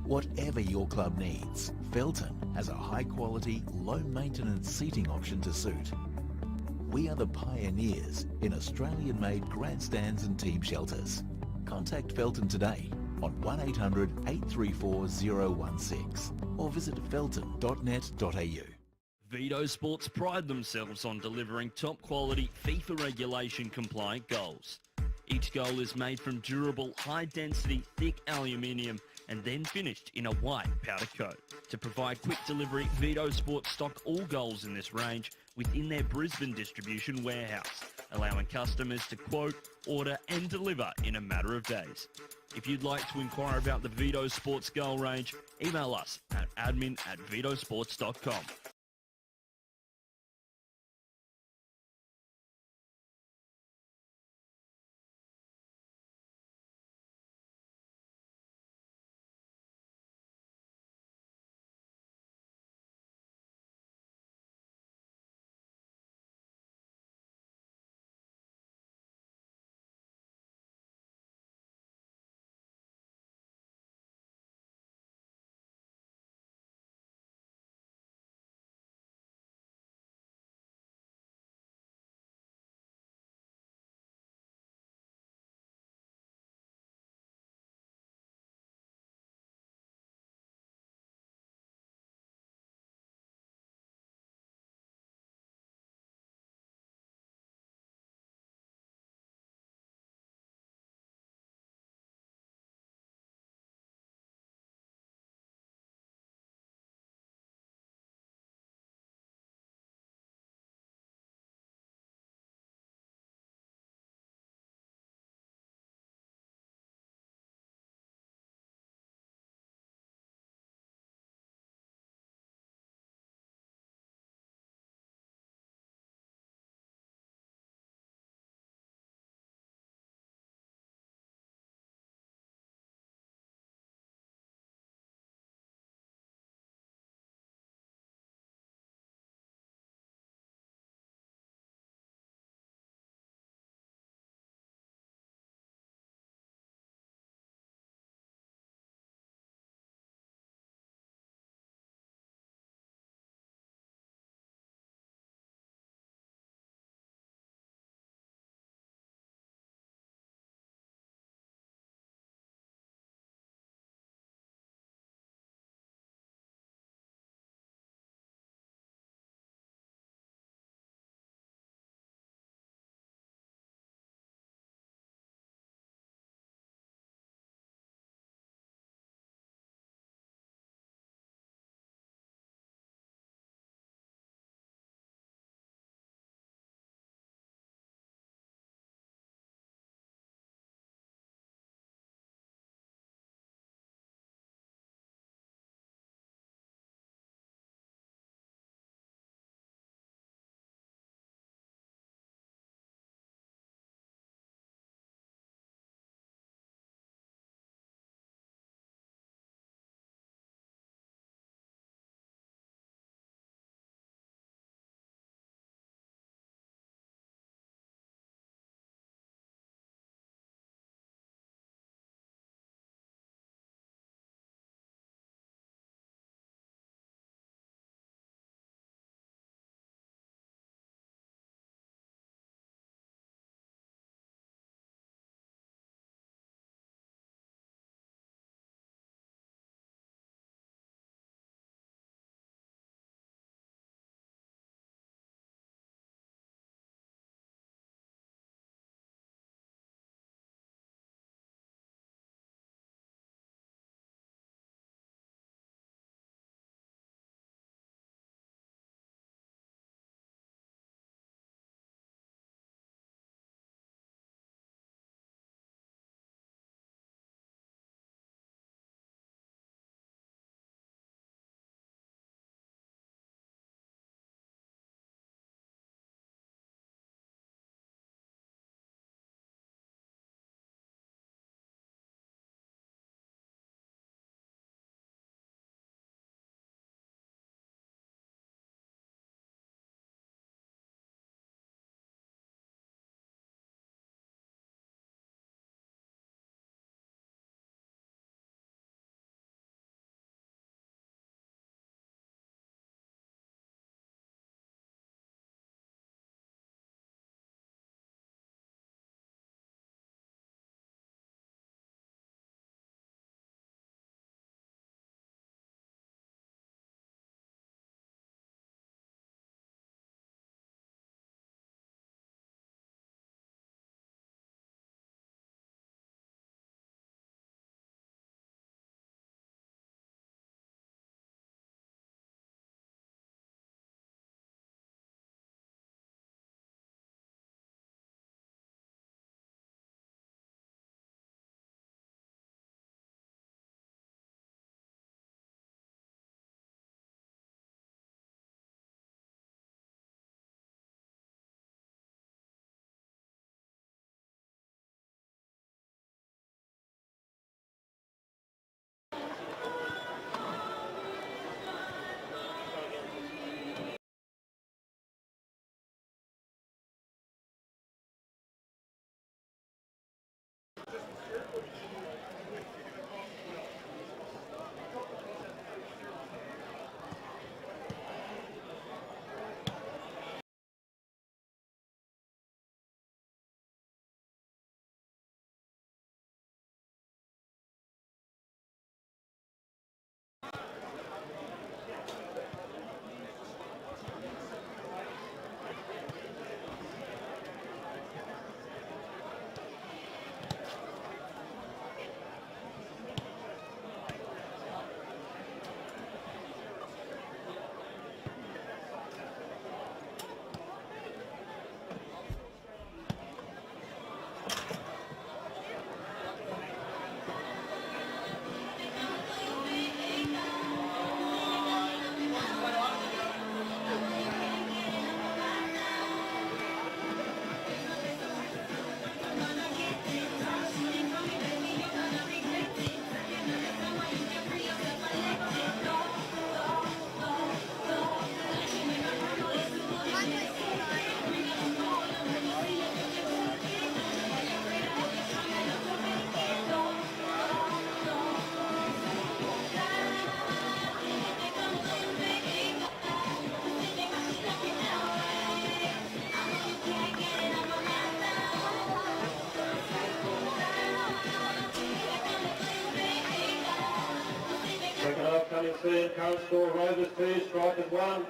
Whatever your club needs, Felton has a high-quality, low-maintenance seating option to suit. We are the pioneers in Australian-made grandstands and team shelters. Contact Felton today on 1800 834 016 or visit felton.net.au. Vito Sports pride themselves on delivering top-quality FIFA regulation-compliant goals. Each goal is made from durable, high-density, thick aluminium and then finished in a white powder coat. To provide quick delivery, Vito Sports stock all goals in this range within their Brisbane distribution warehouse, allowing customers to quote, order and deliver in a matter of days. If you'd like to inquire about the Vito Sports goal range, email us at admin@vitosports.com. 17, current score Rovers 2, Strikers 1.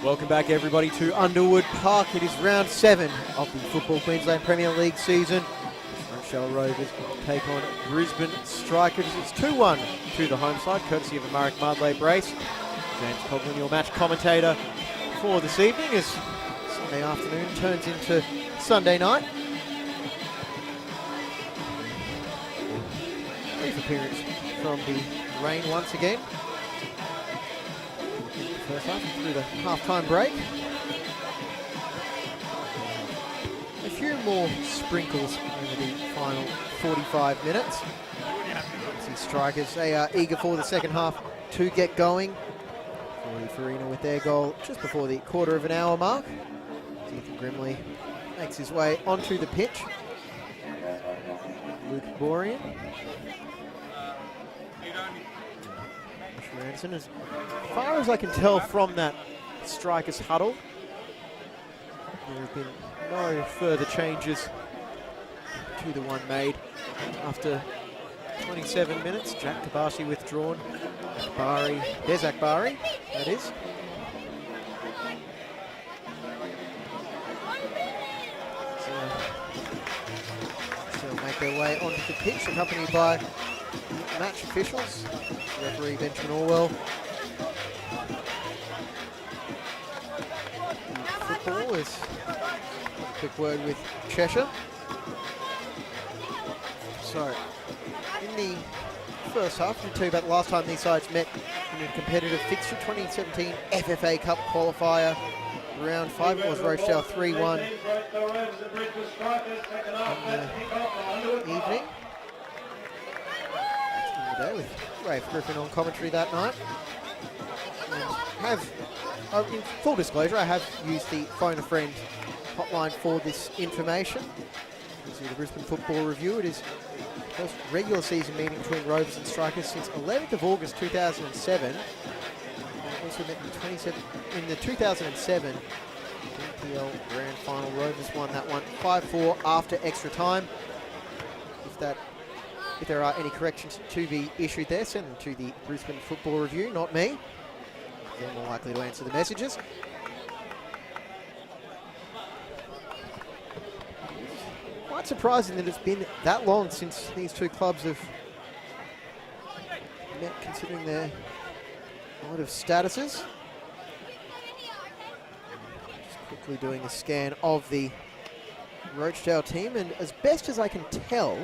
Welcome back, everybody, to Underwood Park. It is round 7 of the Football Queensland Premier League season. Rochedale Rovers take on Brisbane Strikers. It's 2-1 to the home side, courtesy of a Madley brace. James Coughlin, your match commentator for this evening, as Sunday afternoon turns into Sunday night. Brief appearance from the rain once again. First half through the half-time break. A few more sprinkles over the final 45 minutes. The Strikers, they are eager for the second half to get going. Farina with their goal just before the quarter of an hour mark. Ethan Grimley makes his way onto the pitch. Luke Borean. Ranson, as far as I can tell from that Strikers huddle, there have been no further changes to the one made after 27 minutes. Jack Kabashi withdrawn. Akbari, there's Akbari, that is. So they'll make their way onto the pitch, accompanied by match officials. Referee Benjamin Orwell. Football is a quick word with Cheshire. So, in the first half, we'll tell you about the last time these sides met in a competitive fixture, 2017 FFA Cup qualifier. Round 5, it was Roachdale 3-1 in the evening. Day with Rafe Griffin on commentary that night. And in full disclosure, I have used the Phone a Friend hotline for this information. You can see the Brisbane Football Review. It is the first regular season meeting between Rovers and Strikers since 11th of August 2007. And also met in the 2007 FQPL Grand Final. Rovers won that one 5-4 after extra time. If there are any corrections to be issued there, send them to the Brisbane Football Review, not me. They're more likely to answer the messages. Quite surprising that it's been that long since these two clubs have met, considering their lot of statuses. Just quickly doing a scan of the Roachdale team, and as best as I can tell,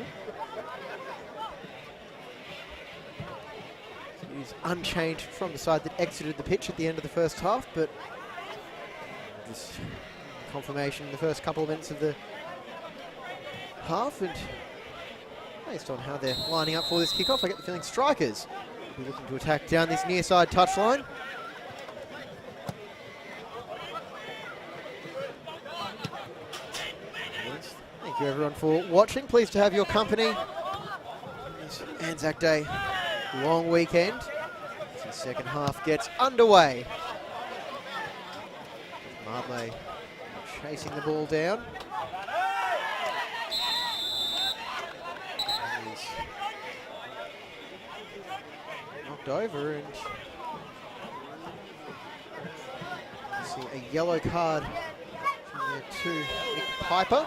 is unchanged from the side that exited the pitch at the end of the first half, but just confirmation in the first couple of minutes of the half, and based on how they're lining up for this kickoff, I get the feeling Strikers will be looking to attack down this near side touchline. Thank you everyone for watching. Pleased to have your company this Anzac Day long weekend. As the second half gets underway. Madley chasing the ball down. knocked over, and see a yellow card to Nick Piper.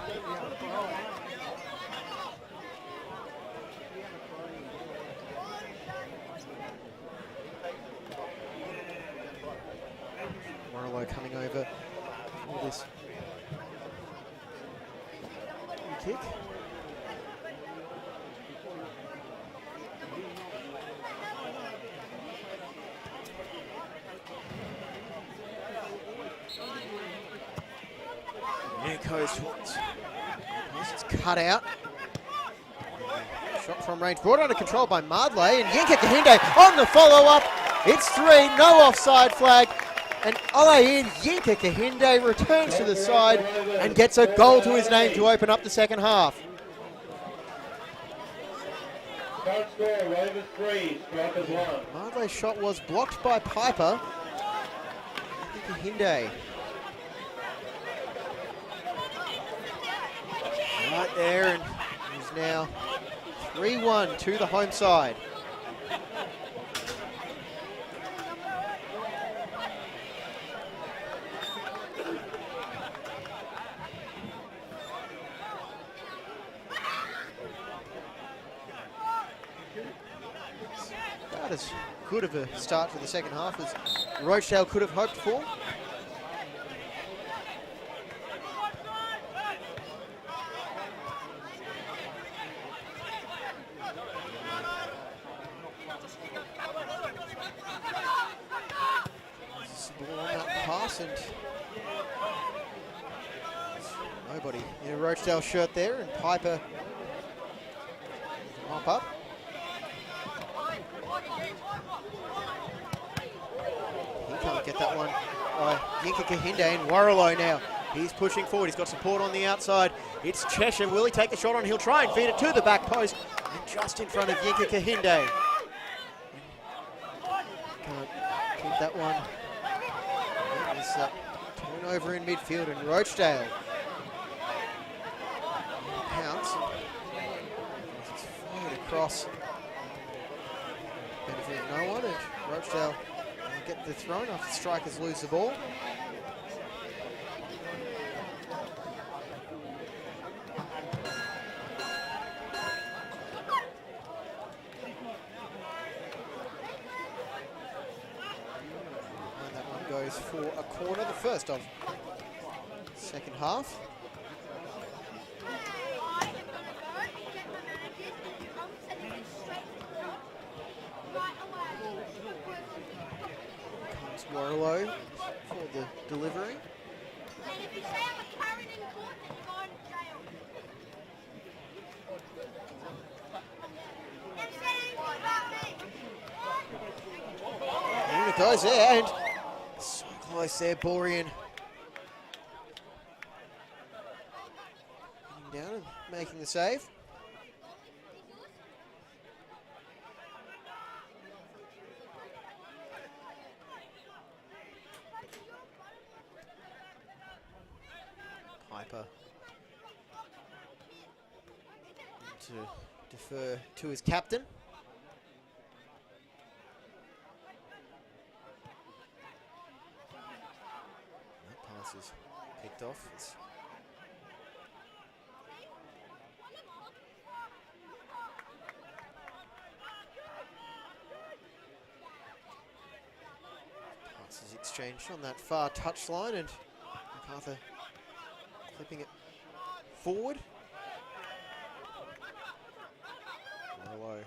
Morello coming over for this kick. Nico's it's cut out. Shot from range, brought under control by Madley, and Yinka Kahinde on the follow-up. It's 3, no offside flag, and Alain Yinka Kahinde returns to the side and gets a goal to his name to open up the second half. Current score, Rovers 3, Strikers 1. Madley's shot was blocked by Piper. Yinka Kahinde. Right there, and he's now 3-1 to the home side. About as good of a start to the second half as Roachdale could have hoped for. And nobody in a Roachdale shirt there, and Piper mop up. He can't get that one by Yinka Kahinde, and Warrellow now. He's pushing forward, he's got support on the outside. It's Cheshire, will he take the shot on? He'll try and feed it to the back post, and just in front of Yinka Kahinde. Can't keep that one. Turnover in midfield, and Roachdale pounce. It's fired across. Benefit of no one, and Roachdale get the throw after the strikers lose the ball. Goes for a corner, the first of second half. Comes Warrellow for the delivery. And it goes there, and so close there, Borean. Getting down and making the save. Piper to defer to his captain. Is picked off. Passes exchanged on that far touchline, and MacArthur clipping it forward. Low.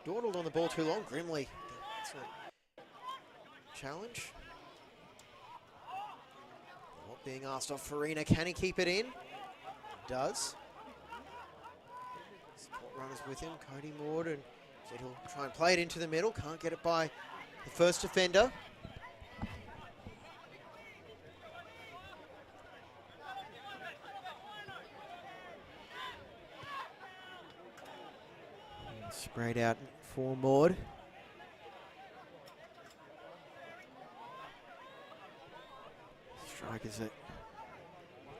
Dawdled on the ball too long. Grimley. That's a challenge. Being asked off Farina, can he keep it in? Does. Support runners with him, Cody Mord, and said he'll try and play it into the middle. Can't get it by the first defender. Sprayed out for Mord. Strikers that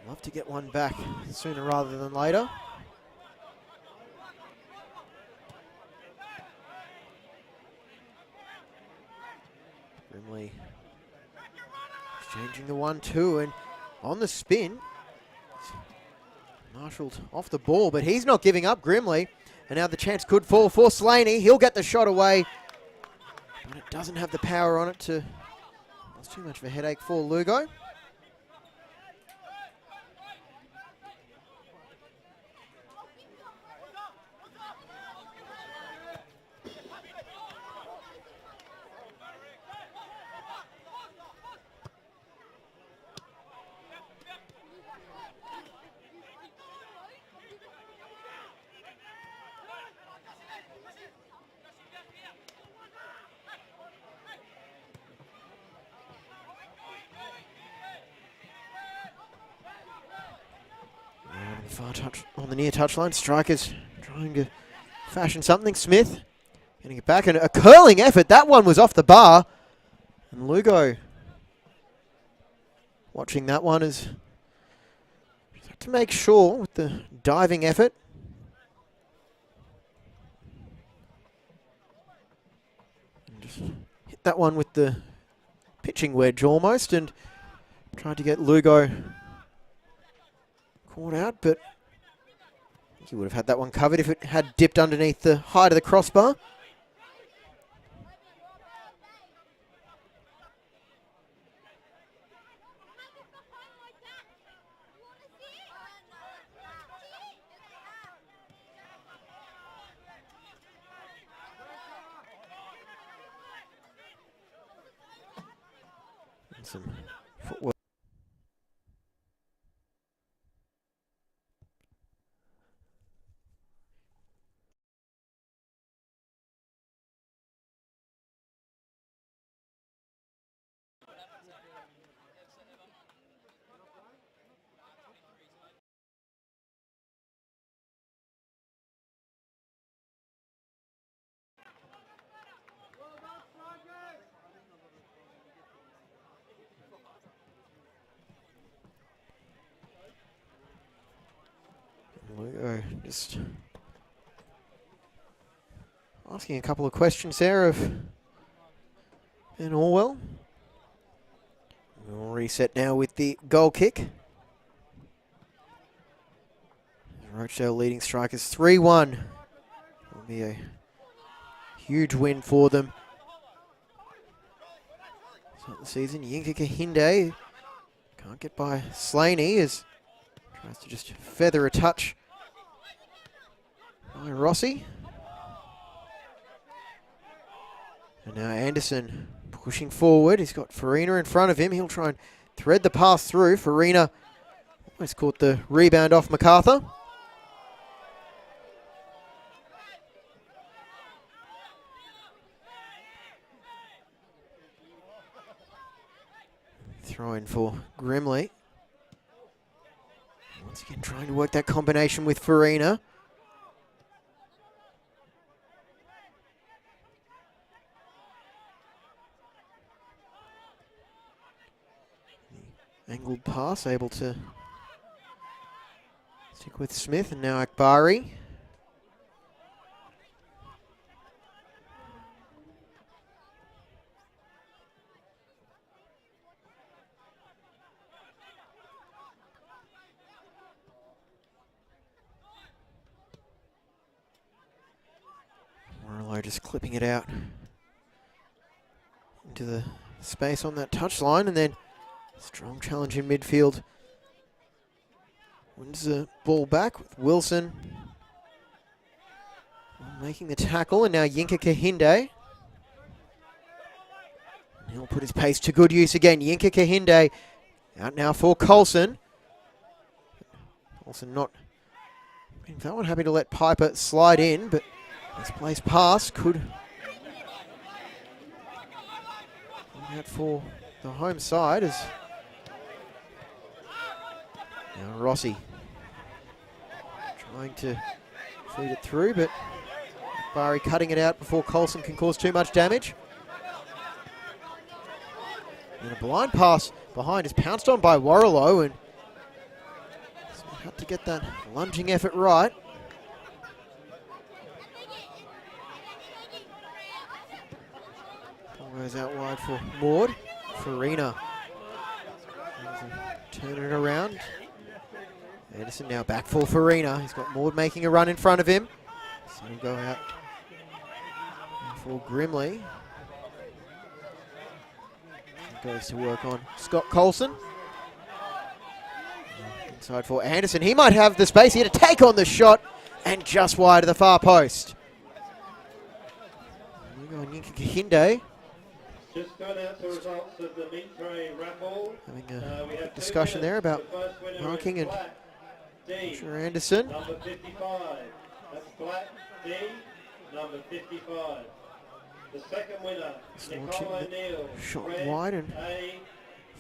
love to get one back sooner rather than later. Grimley exchanging the 1-2 and on the spin. Marshalled off the ball, but he's not giving up, Grimley. And now the chance could fall for Slaney. He'll get the shot away, but it doesn't have the power on it to... That's too much of a headache for Lugo. Far touch on the near touchline. Strikers trying to fashion something. Smith getting it back, and a curling effort. That one was off the bar. And Lugo watching that one is to make sure with the diving effort. And just hit that one with the pitching wedge almost, and tried to get Lugo caught out, but I think he would have had that one covered if it had dipped underneath the height of the crossbar. And some footwork. Lugo just asking a couple of questions there of Ben Orwell. We'll reset now with the goal kick. Roachdale leading strikers 3-1. Will be a huge win for them. Start the season. Yinka Kahinde can't get by Slaney as tries to just feather a touch by Rossi. And now Anderson pushing forward. He's got Farina in front of him. He'll try and thread the pass through. Farina almost caught the rebound off MacArthur. Throw in for Grimley. Once again trying to work that combination with Farina. The angled pass able to stick with Smith, and now Akbari. Morello just clipping it out into the space on that touchline, and then strong challenge in midfield. Wins the ball back with Wilson making the tackle, and now Yinka Kahinde. He'll put his pace to good use again. Yinka Kahinde out now for Coulson. Coulson not being that one, happy to let Piper slide in, but misplaced pass could out for the home side as now Rossi trying to feed it through, but Barry cutting it out before Coulson can cause too much damage. And a blind pass behind is pounced on by Warrilow, and had to get that lunging effort right. Goes out wide for Maud. Farina. Turn it around. Anderson now back for Farina. He's got Maud making a run in front of him. So he'll go out for Grimley. He goes to work on Scott Coulson. Inside for Anderson. He might have the space here to take on the shot, and just wide of the far post. We go on Hinde. Just got out the results of the meat tray raffle. Having a discussion there about marking and Sure Anderson. Number 55. That's Black D, number 55. The second winner, Nicole O'Neill. Shot Red wide and A,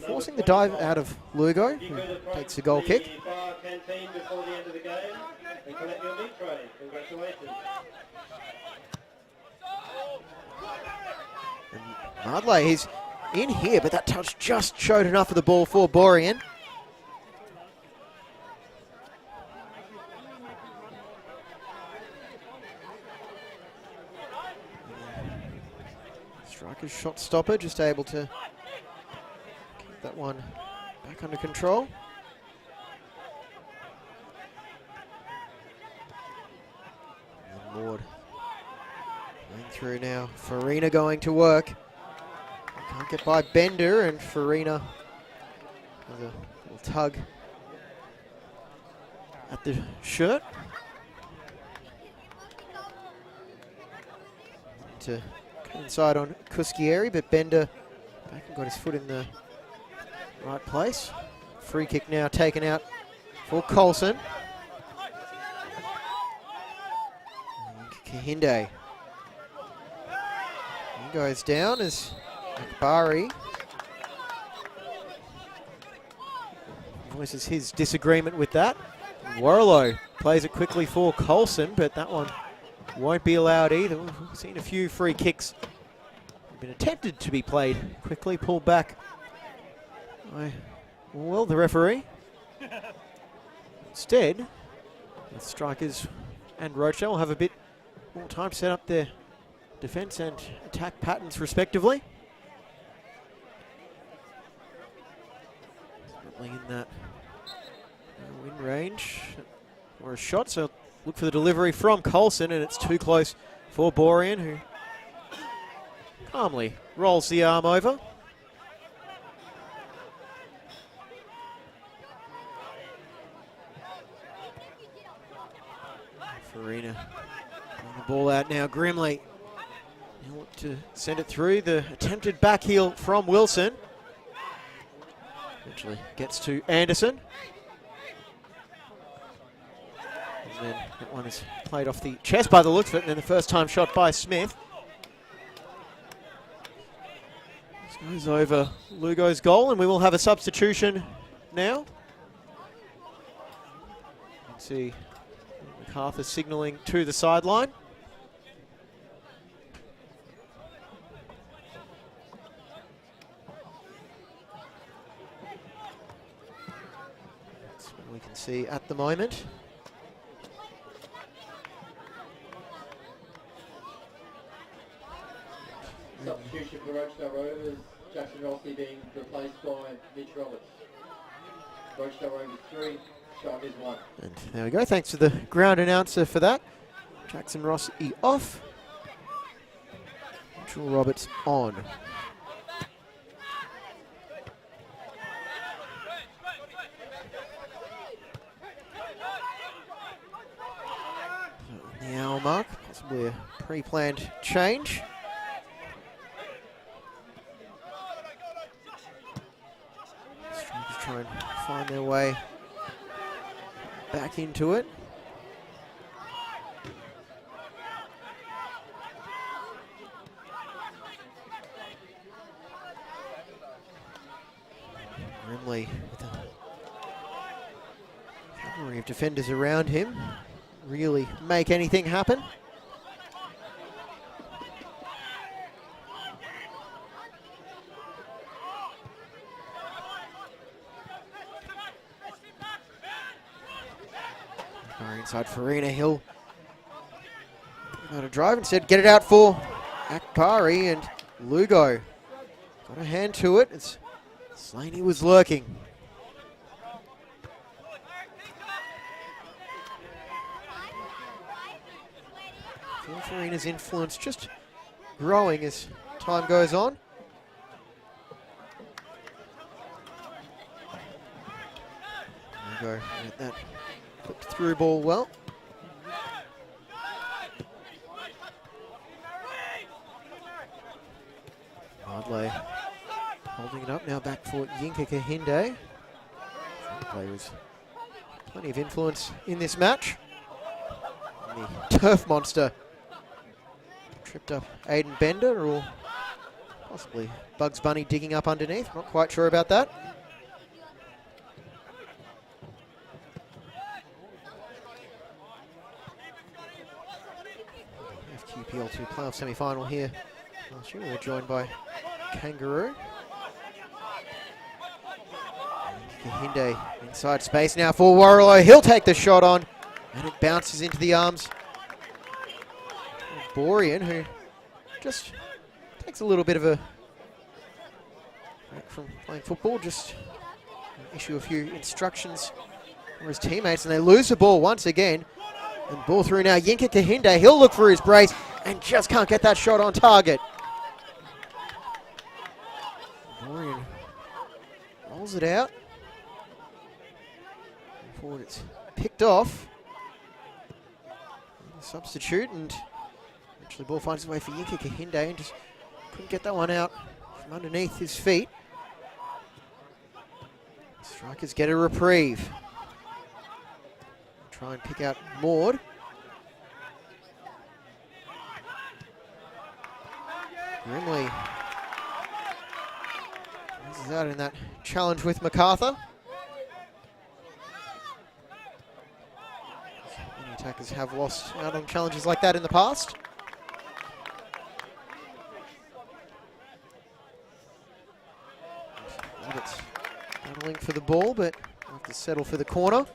forcing the number dive 25. out of Lugo, You who could approach takes the goal kick. the bar canteen before the end of the game and collect your meat tray. Congratulations. And Madley, he's in here, but that touch just showed enough of the ball for Borean. Striker's shot stopper, just able to keep that one back under control. And Maud going through now. Farina going to work. Can't get by Bender, and Farina with a little tug at the shirt. To come inside on Kuskieri, but Bender back and got his foot in the right place. Free kick now taken out for Coulson. Kahinde. He goes down as Akbari voices his disagreement with that. Warlow plays it quickly for Coulson, but that one won't be allowed either. We've seen a few free kicks been attempted to be played quickly, pulled back by, well, the referee. Instead, the Strikers and Rochedale will have a bit more time to set up their defence and attack patterns respectively. Certainly in that win range or a shot, so look for the delivery from Coulson, and it's too close for Borean, who calmly rolls the arm over. Farina the ball out now. Grimley, he'll look to send it through. The attempted back heel from Wilson eventually gets to Anderson. And then that one is played off the chest by the looks of it, and then the first time shot by Smith. This goes over Lugo's goal, and we will have a substitution now. You can see MacArthur signalling to the sideline. That's what we can see at the moment. Substitution for Roachdale Rovers, Jackson Rossi being replaced by Mitch Roberts. Roachdale Rovers 3, Strikers 1. And there we go. Thanks to the ground announcer for that. Jackson Rossi off. Mitchell Roberts on. The hour mark, possibly a pre-planned change. Strikers try and find their way back into it. Grimley with a cavalry of defenders around him. Really make anything happen. Inside Farina, he'll go to drive, instead get it out for Akbari, and Lugo got a hand to it. It's Slaney was lurking. Farina's influence just growing as time goes on. Lugo get that put through ball well. Madley holding it up now, back for Yinka Kahinde. Players plenty of influence in this match. And the turf monster tripped up Aiden Bender, or possibly Bugs Bunny digging up underneath. Not quite sure about that. FQPL 2 playoff semi-final here. Last year we were joined by Kangaroo. Kahinde inside space now for Warrilow. He'll take the shot on, and it bounces into the arms of Borean, who just takes a little bit of a break from playing football, just issue a few instructions for his teammates, and they lose the ball once again. And ball through now, Yinka Kahinde. He'll look for his brace and just can't get that shot on target. Borean rolls it out. Forward, it's picked off. Substitute, and actually ball finds its way for Yinka Kahinde and just couldn't get that one out from underneath his feet. Strikers get a reprieve. Try and pick out Maud. Grimley is out in that challenge with MacArthur. Many attackers have lost out on challenges like that in the past. Roberts battling for the ball, but have to settle for the corner.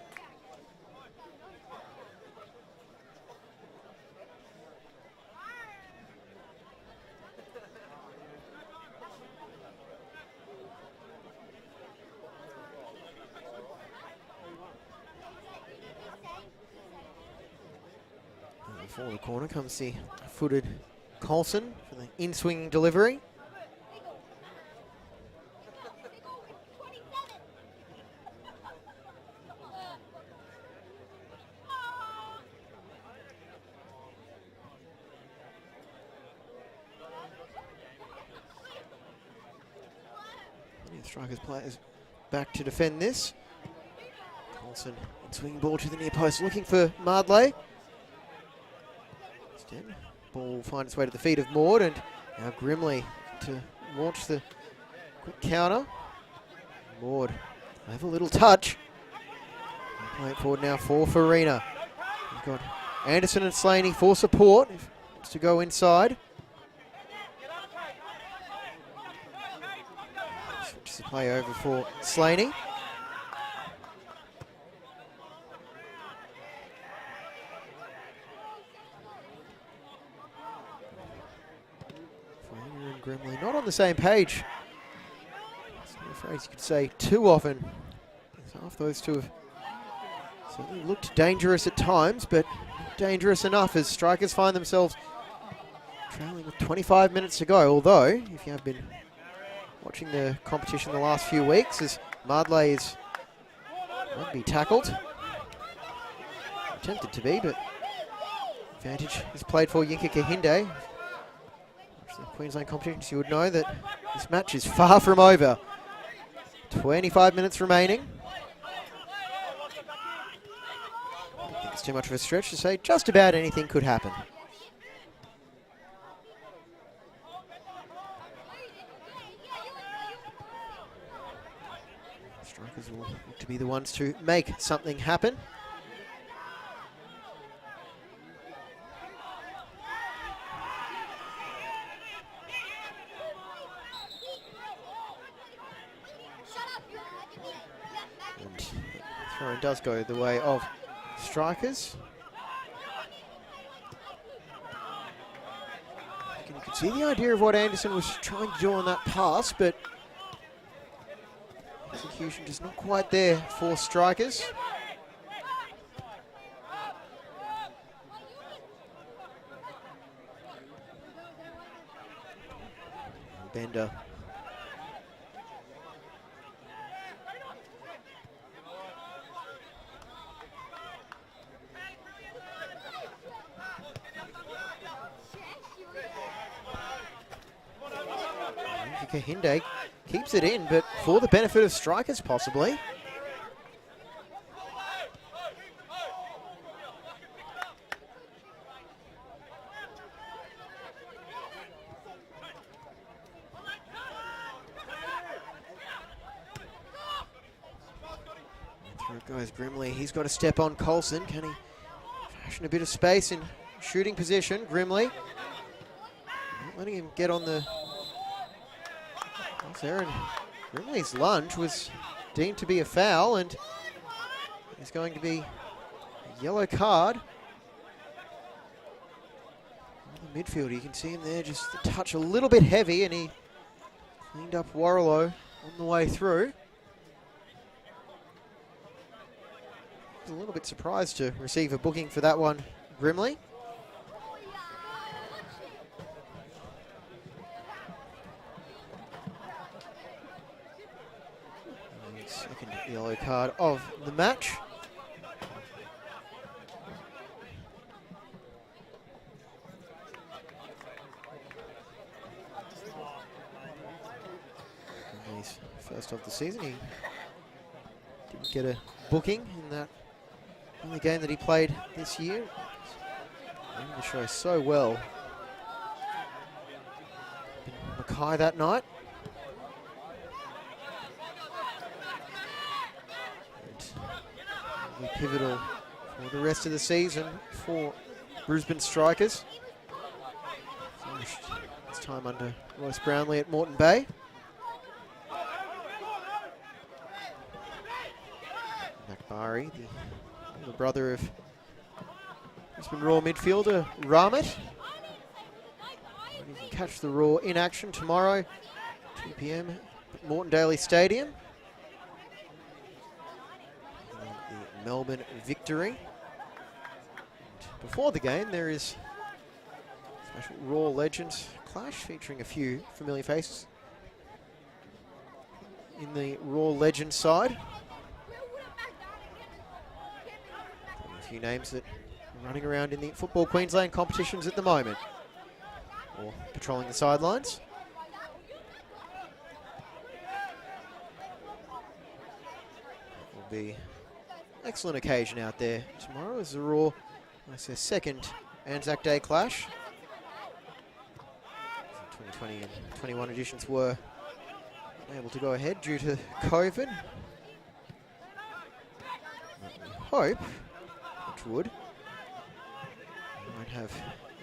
Before the corner comes the footed Coulson for the in-swinging delivery. Strikers players back to defend this. Coulson swinging ball to the near post, looking for Madley. Instead, ball finds its way to the feet of Maud, and now Grimley to launch the quick counter. Maud have a little touch. Play it forward now for Farina. We've got Anderson and Slaney for support. If it's to go inside. Switches the play over for Slaney. Farina and Grimley not on the same page. I'm afraid you could say too often. Half those two have certainly looked dangerous at times, but not dangerous enough as Strikers find themselves trailing with 25 minutes to go. Although, if you have been watching the competition the last few weeks, as Madley is rugby tackled. Attempted to be, but advantage is played for Yinka Kahinde. Watch the Queensland competitions, you would know that this match is far from over. 25 minutes remaining. I don't think it's too much of a stretch to say just about anything could happen. Strikers will look to be the ones to make something happen. And throw-in does go the way of Strikers. You can see the idea of what Anderson was trying to do on that pass, but execution just not quite there for strikers. Bender. Kahinde keeps it in, but for the benefit of strikers possibly. Through it goes Grimley. He's got to step on Coulson. Can he fashion a bit of space in shooting position? Grimley not letting him get on the there, and Grimley's lunge was deemed to be a foul, and it's going to be a yellow card. In the midfield, you can see him there just a touch a little bit heavy, and he cleaned up Warrilow on the way through. I was a little bit surprised to receive a booking for that one, Grimley. Second yellow card of the match. He's first of the season. He didn't get a booking in that only game that he played this year. Doing the show so well. Mackay that night. Pivotal for the rest of the season for Brisbane strikers. Finished his time under Royce Brownlee at Moreton Bay. Nakbari, the brother of Brisbane Raw midfielder Ramit. You can catch the Raw in action tomorrow, 2 p.m. at Moreton Daily Stadium. Melbourne victory. And before the game, there is a special Raw Legends clash featuring a few familiar faces in the Raw Legends side. A few names that are running around in the Football Queensland competitions at the moment, or patrolling the sidelines. Will be excellent occasion out there tomorrow as the Raw, that's their second Anzac Day clash. 2020 and 21 editions were able to go ahead due to COVID. We hope, which would, we won't have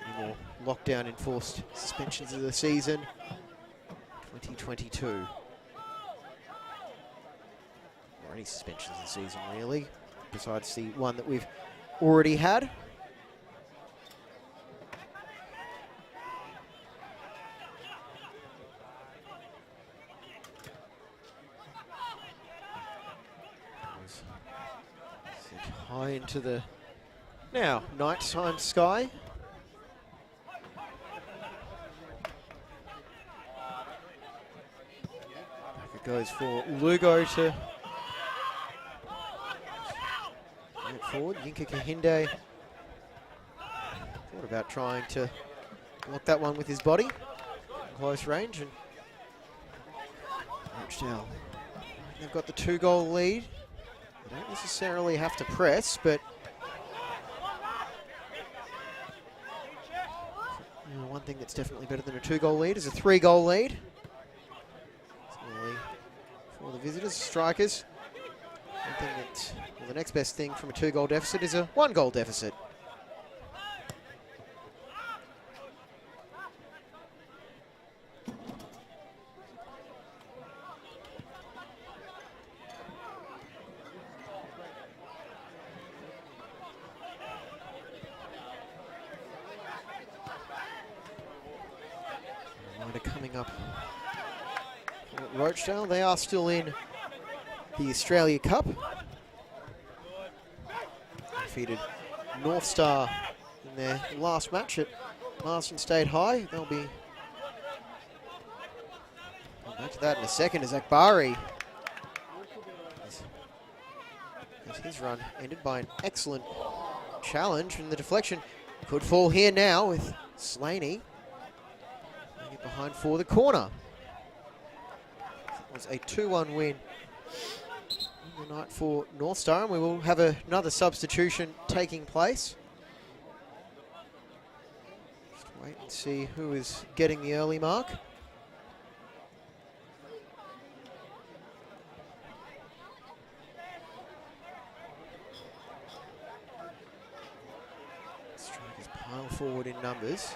any more lockdown enforced suspensions of the season 2022. Or any suspensions of the season really, besides the one that we've already had. Set high into the now nighttime sky. Back it goes for Lugo to forward. Yinka Kahinde thought about trying to block that one with his body close range, and Rochedale, they've got the 2-goal lead. They don't necessarily have to press, but one thing that's definitely better than a 2-goal lead is a 3-goal lead. Similarly, for the visitors, strikers, one thing that, well, the next best thing from a 2-goal deficit is a 1-goal deficit. Rider coming up. Roachdale, they are still in the Australia Cup. Defeated North Star in their last match at Marsden State High. They'll be back to that in a second as Akbari as his run ended by an excellent challenge, and the deflection could fall here now with Slaney get behind for the corner. It was a 2-1 win in the night for North Star, and we will have another substitution taking place. Just wait and see who is getting the early mark. Strikers pile forward in numbers.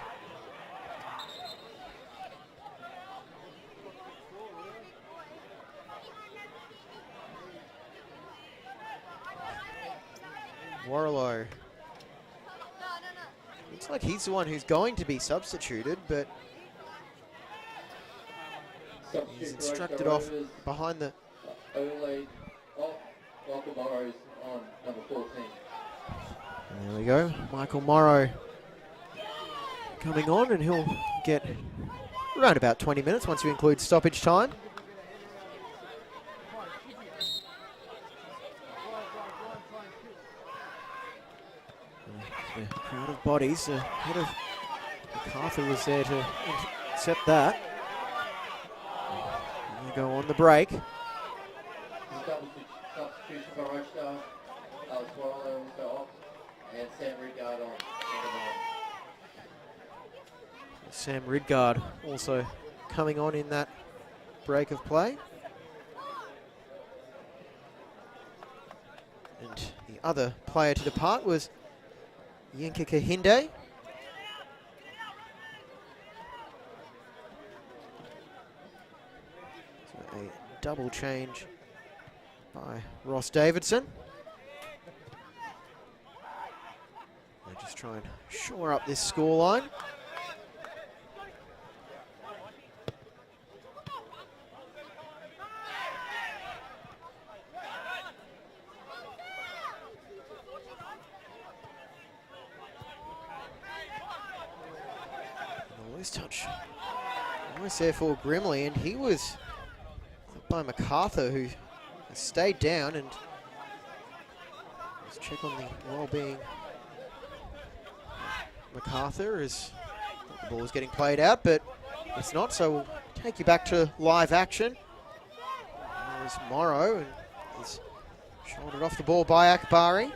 Warlow. Looks like he's the one who's going to be substituted, but he's instructed off behind the... Early off, Michael Morrow's on number 14. And there we go, Michael Morrow coming on, and he'll get around about 20 minutes once you include stoppage time. A crowd of bodies. The head of MacArthur was there to accept that. And they go on the break. Substitution for Rochedale. Alex Warlow also off. And Sam Ridgard on. Sam Ridgard also coming on in that break of play. And the other player to depart was Yinka Kahinde. So a double change by Ross Davidson. They just try and shore up this scoreline. Touch almost there for Grimley, and he was by MacArthur, who stayed down, and let's check on the well-being. MacArthur is the ball is getting played out, but it's not, so we'll take you back to live action. There's Morrow, and he's shouldered off the ball by Akbari.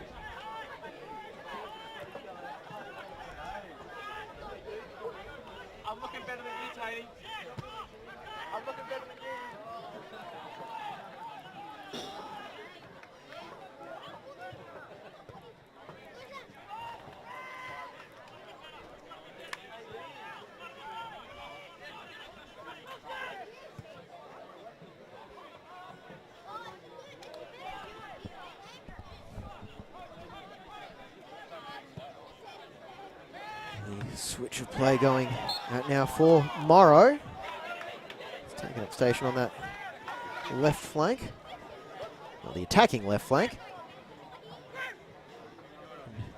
Switch of play going out now for Morrow. He's taking up station on that left flank, well, the attacking left flank.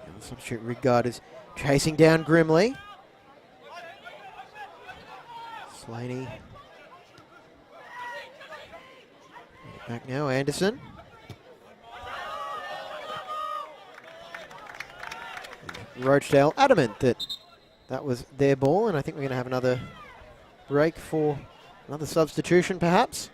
And the substitute Ridgard is chasing down Grimley. Slaney. Back now, Anderson. Roachdale adamant that was their ball, and I think we're going to have another break for another substitution, perhaps.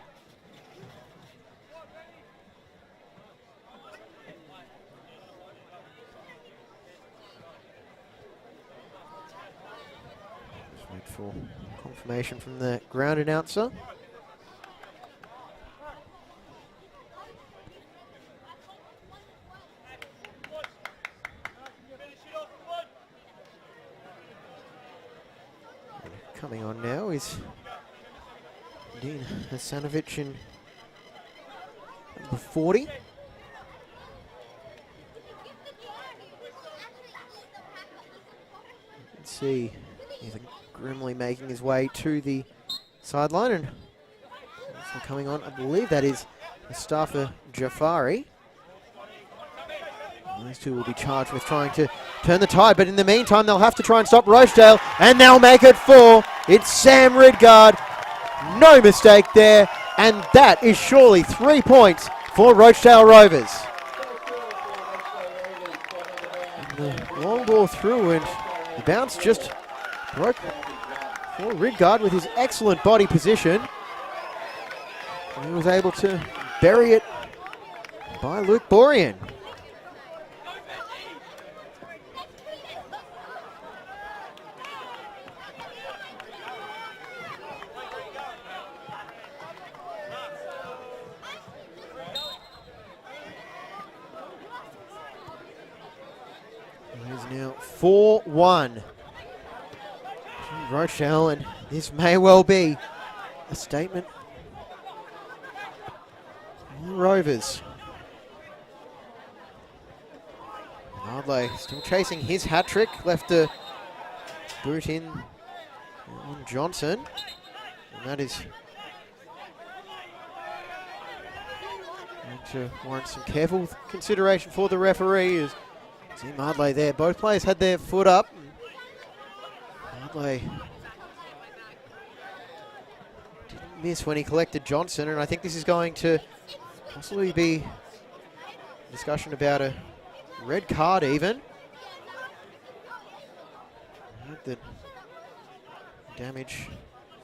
Just wait for confirmation from the ground announcer. Coming on now is Dean Hasanovic in number 40. Let's see, Grimley making his way to the sideline. And also coming on, I believe that is Mustafa Jafari. Those two will be charged with trying to turn the tide, but in the meantime, they'll have to try and stop Rochedale, and they'll make it 4. It's Sam Ridgard. No mistake there, and that is surely 3 points for Rochedale Rovers. And the long ball through, and the bounce just broke for Ridgard with his excellent body position. He was able to bury it by Luke Borean. It is now 4-1 Rochedale, and this may well be a statement for the Rovers. Madley still chasing his hat-trick, left a boot in on Johnson, and that is going to warrant some careful consideration for the referee. See Madley there. Both players had their foot up. Madley didn't miss when he collected Johnson, and I think this is going to possibly be a discussion about a red card even. I hope that damage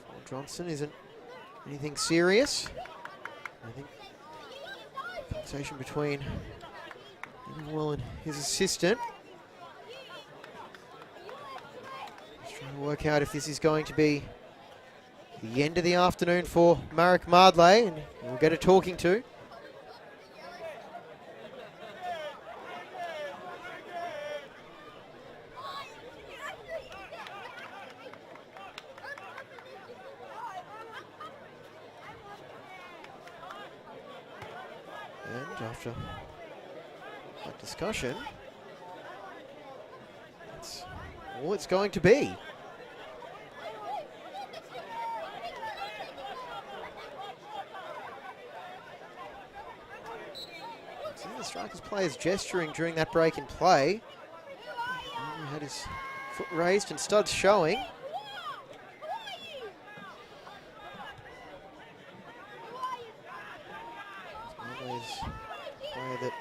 for Johnson isn't anything serious. I think the conversation between Will and his assistant. Just trying to work out if this is going to be the end of the afternoon for Marek Madley, and we'll get a talking to. And after that discussion, that's all it's going to be. See the Strikers players gesturing during that break in play. He had his foot raised and studs showing. Madley's player that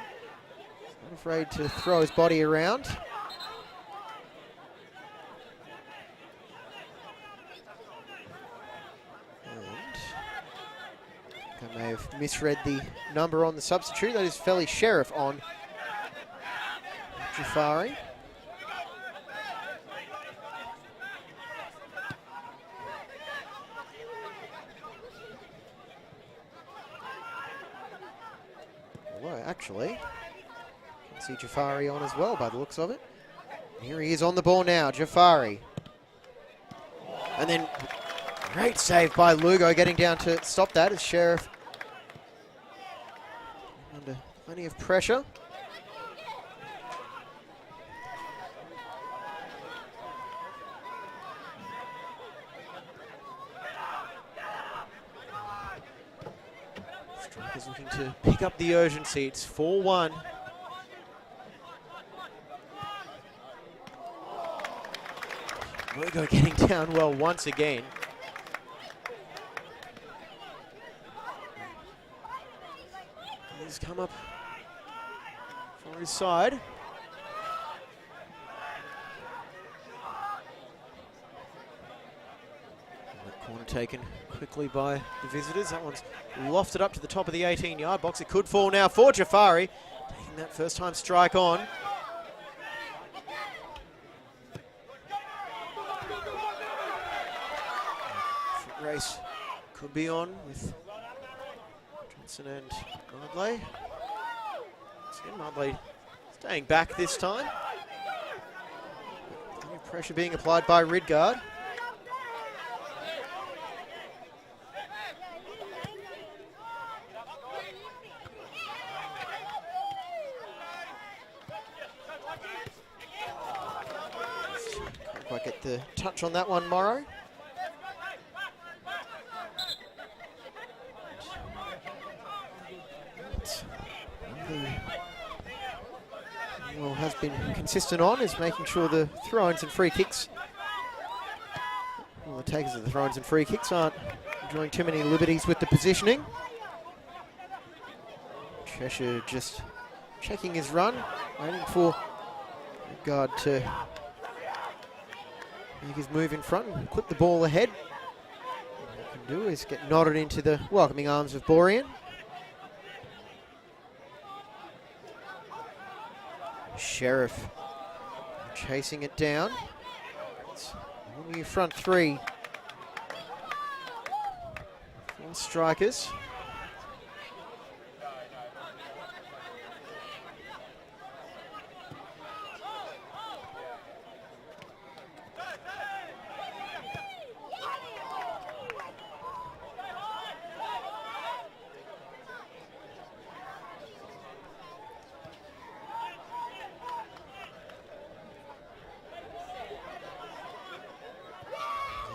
not afraid to throw his body around. And I may have misread the number on the substitute. That is Felly Sheriff on Jafari. Although actually, see Jafari on as well by the looks of it. Here he is on the ball now, Jafari. And then great save by Lugo, getting down to stop that as Sheriff under plenty of pressure. Strikers looking to pick up the urgency. It's 4-1. Lugo getting down well once again. He's come up for his side. That corner taken quickly by the visitors. That one's lofted up to the top of the 18-yard box. It could fall now for Jafari, taking that first-time strike on. Race could be on with Johnson and Madley. Madley staying back this time. Plenty of pressure being applied by Ridgard. Can't quite get the touch on that one, Morrow. has been consistent on is making sure the throw-ins and free kicks, well, the takers of the throw-ins and free kicks aren't enjoying too many liberties with the positioning. Cheshire just checking his run, waiting for guard to make his move in front and clip the ball ahead. What he can do is get nodded into the welcoming arms of Borean. Sheriff chasing it down. It's a new front three. 4 strikers.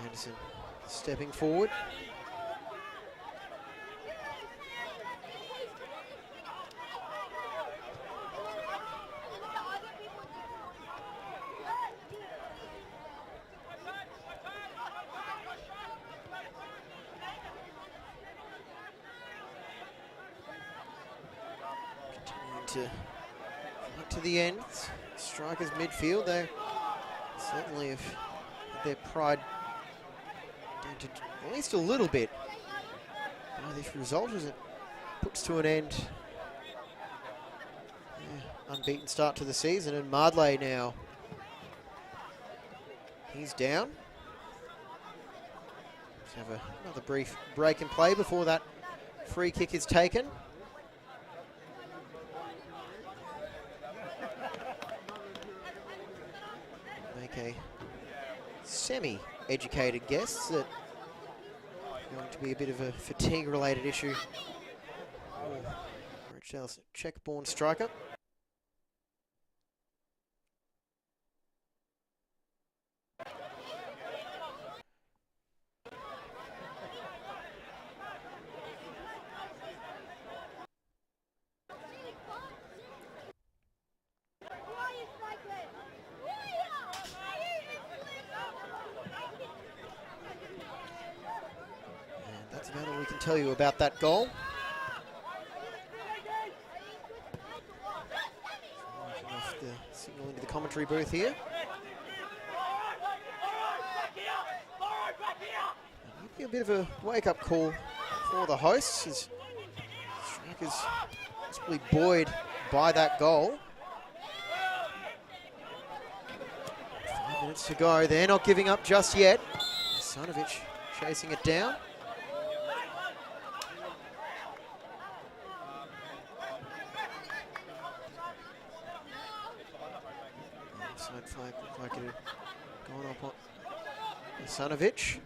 Anderson stepping forward. Continuing to the end. Strikers midfield, they certainly have had their pride dented at least a little bit by this result as it puts to an end unbeaten start to the season. And Madley now, he's down. Let's have another brief break in play before that free kick is taken. Make a semi-educated guess that it's going to be a bit of a fatigue-related issue for Rochedale's Czech-born striker. That's about all we can tell you about that goal. Off the signal into the commentary booth here. Might be a bit of a wake-up call for the hosts as strikers possibly buoyed by that goal. 5 minutes to go. They're not giving up just yet. Sanovich chasing it down. Side flag looked like it had gone up on Sanovich.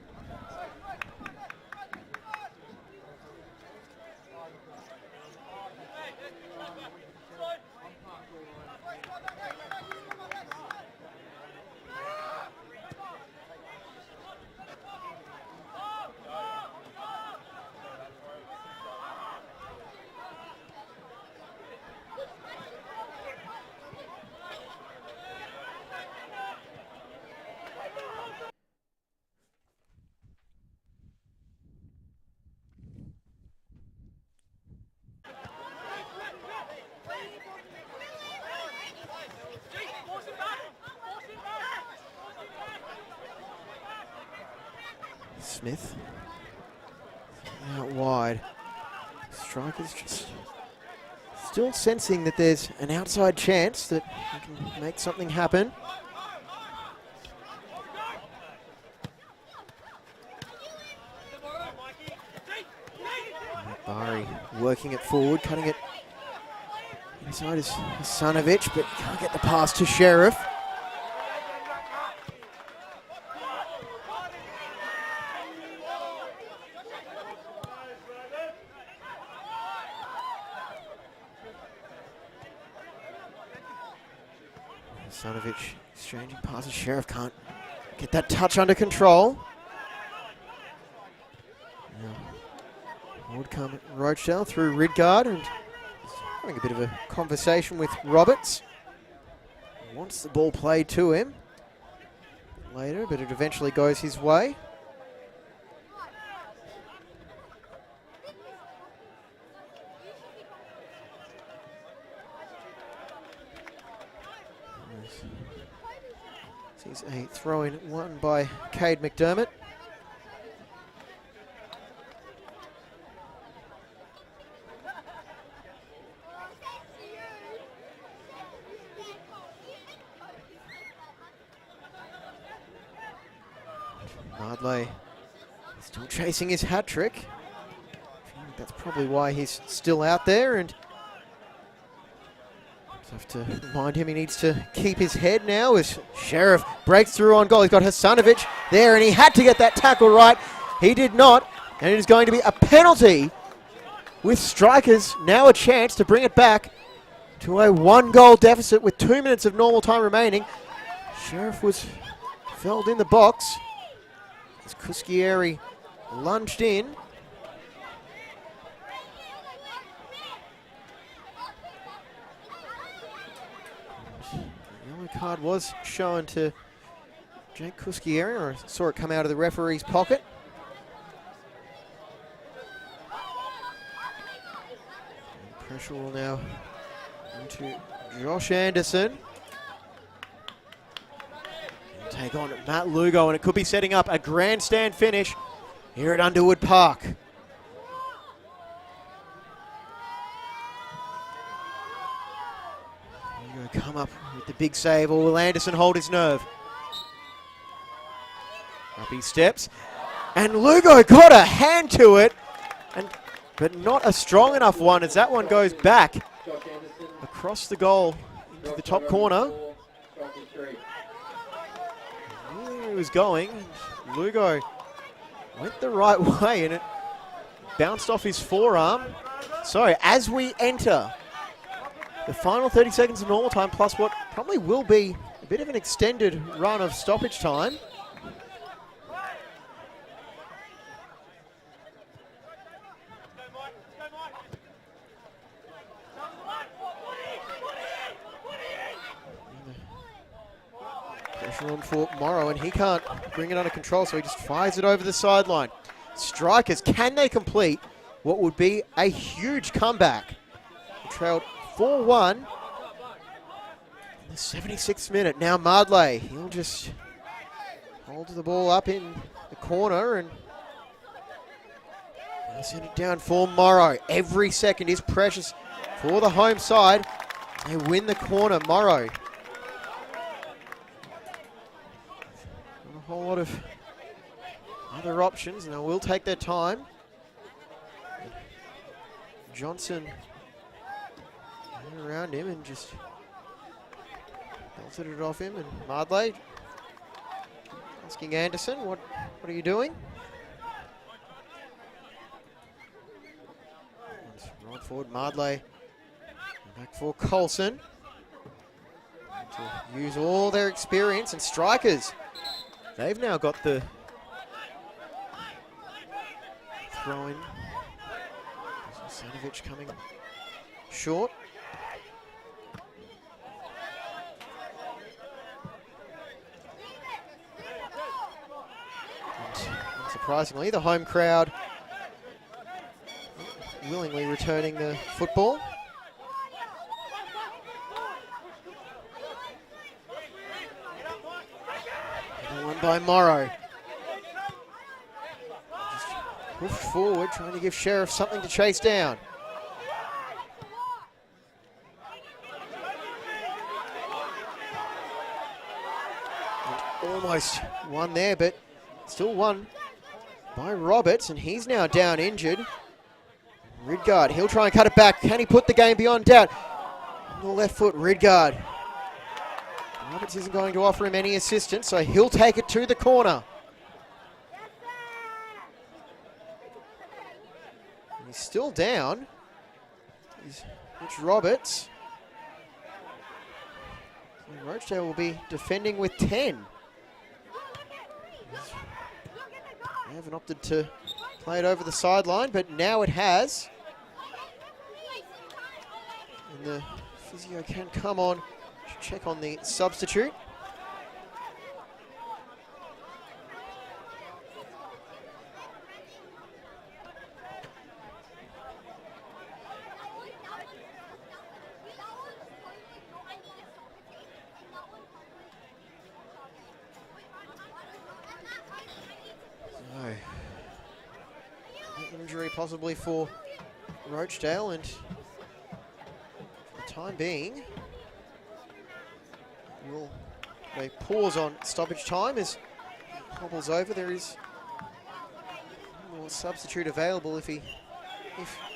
Smith out wide. Strikers just still sensing that there's an outside chance that he can make something happen. Bari working it forward, cutting it inside is Sanovich, but can't get the pass to Sheriff. Sanovich exchanging passes. Sheriff can't get that touch under control. Now, would come Roachdale through Ridgard and having a bit of a conversation with Roberts. Wants the ball played to him later, but it eventually goes his way. Sees a throw-in won by Cade McDermott. Madley still chasing his hat trick. I think that's probably why he's still out there, and have to remind him he needs to keep his head now as Sheriff breaks through on goal. He's got Hasanovic there, and he had to get that tackle right. He did not, and it is going to be a penalty with strikers now a chance to bring it back to a 1-goal deficit with 2 minutes of normal time remaining. Sheriff was felled in the box as Kuskieri lunged in. Card was shown to Jake Kuskieri, or I saw it come out of the referee's pocket. And pressure will now into Josh Anderson. He'll take on Matt Lugo, and it could be setting up a grandstand finish here at Underwood Park. Come up with the big save, or will Anderson hold his nerve? Up he steps, and Lugo got a hand to it, but not a strong enough one as that one goes back across the goal into the top corner. Where he was going, Lugo went the right way, and it bounced off his forearm. So as we enter the final 30 seconds of normal time, plus what probably will be a bit of an extended run of stoppage time. Pressure on for Morrow, and he can't bring it under control, so he just fires it over the sideline. Strikers, can they complete what would be a huge comeback? Trailed 4-1 in the 76th minute. Now Madley, he'll just hold the ball up in the corner and send it down for Morrow. Every second is precious for the home side. They win the corner, Morrow. Not a whole lot of other options, and they will take their time. Johnson around him and just belted it off him, and Madley asking Anderson, what are you doing? Right forward, Madley back for Coulson to use all their experience, and strikers, they've now got the throw in. Sanovic coming short. Unsurprisingly, the home crowd willingly returning the football. One by Morrow. Just pushed forward, trying to give Sheriff something to chase down. And almost won there, but still won by Roberts, and he's now down injured. Ridgard, he'll try and cut it back. Can he put the game beyond doubt? On the left foot, Ridgard. Roberts isn't going to offer him any assistance, so he'll take it to the corner. And he's still down. It's Roberts. And Roachdale will be defending with 10. They haven't opted to play it over the sideline, but now it has. And the physio can come on check on the substitute. Injury possibly for Roachdale, and for the time being, they pause on stoppage time as it hobbles over. There is more substitute available if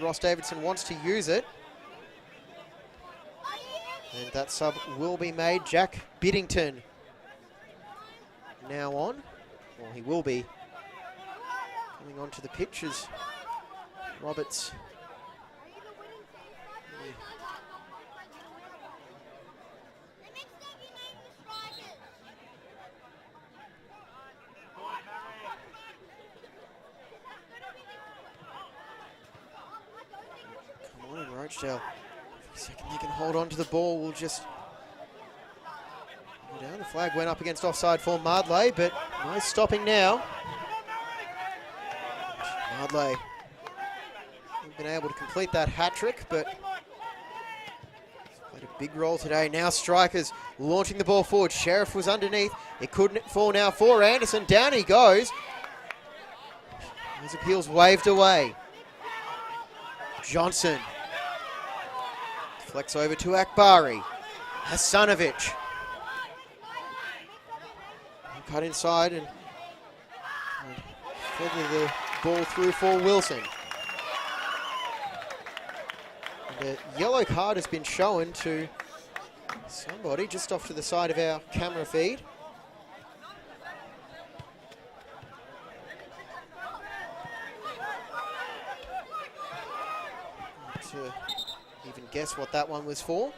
Ross Davidson wants to use it. And that sub will be made. Jack Biddington now on. Well, he will be coming onto the pitch as Roberts come on, Roachdale. For a second they can hold on to the ball. We'll just go down. The flag went up against offside for Madley, but no stopping now. Madley been able to complete that hat-trick, but played a big role today. Now strikers launching the ball forward. Sheriff was underneath. It couldn't fall now for Anderson. Down he goes. His appeals waved away. Johnson flex over to Akbari. Hasanovic cut inside and feather the ball through for Wilson. The yellow card has been shown to somebody just off to the side of our camera feed. To even guess what that one was for.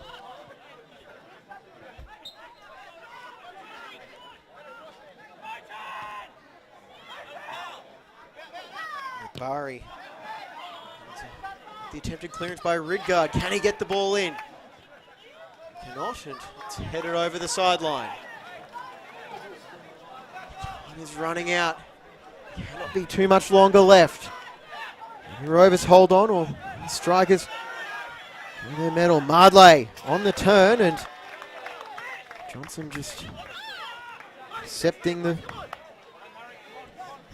Bari. The attempted clearance by Ridgard. Can he get the ball in? Cannot, and it's headed over the sideline. Time is running out. Cannot be too much longer left. The Rovers hold on, or the strikers in their medal. Madley on the turn, and Johnson just accepting the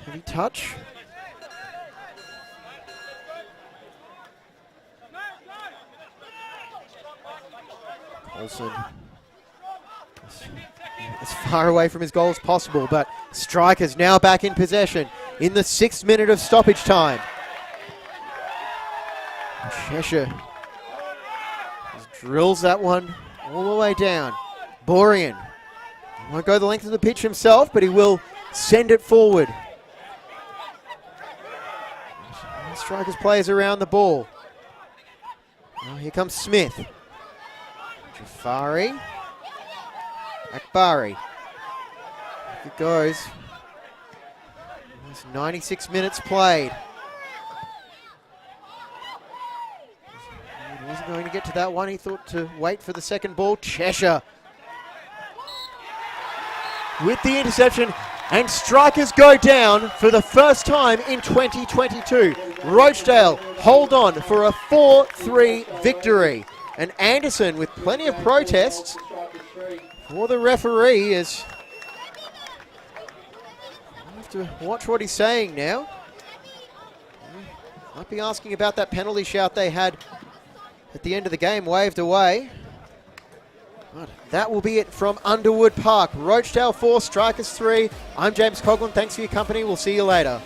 heavy touch. Olsen as far away from his goal as possible, but strikers now back in possession in the 6th minute of stoppage time. Cheshire drills that one all the way down. Borean won't go the length of the pitch himself, but he will send it forward. Strikers players around the ball. Now here comes Smith. Jafari. Akbari. It goes. It's 96 minutes played. He wasn't going to get to that one. He thought to wait for the second ball. Cheshire with the interception, and strikers go down for the first time in 2022. Roachdale hold on for a 4-3 victory. And Anderson with plenty of protests for the referee is... I have to watch what he's saying now. Might be asking about that penalty shout they had at the end of the game, waved away. But that will be it from Underwood Park. Roachdale 4, Strikers 3. I'm James Coughlin. Thanks for your company. We'll see you later.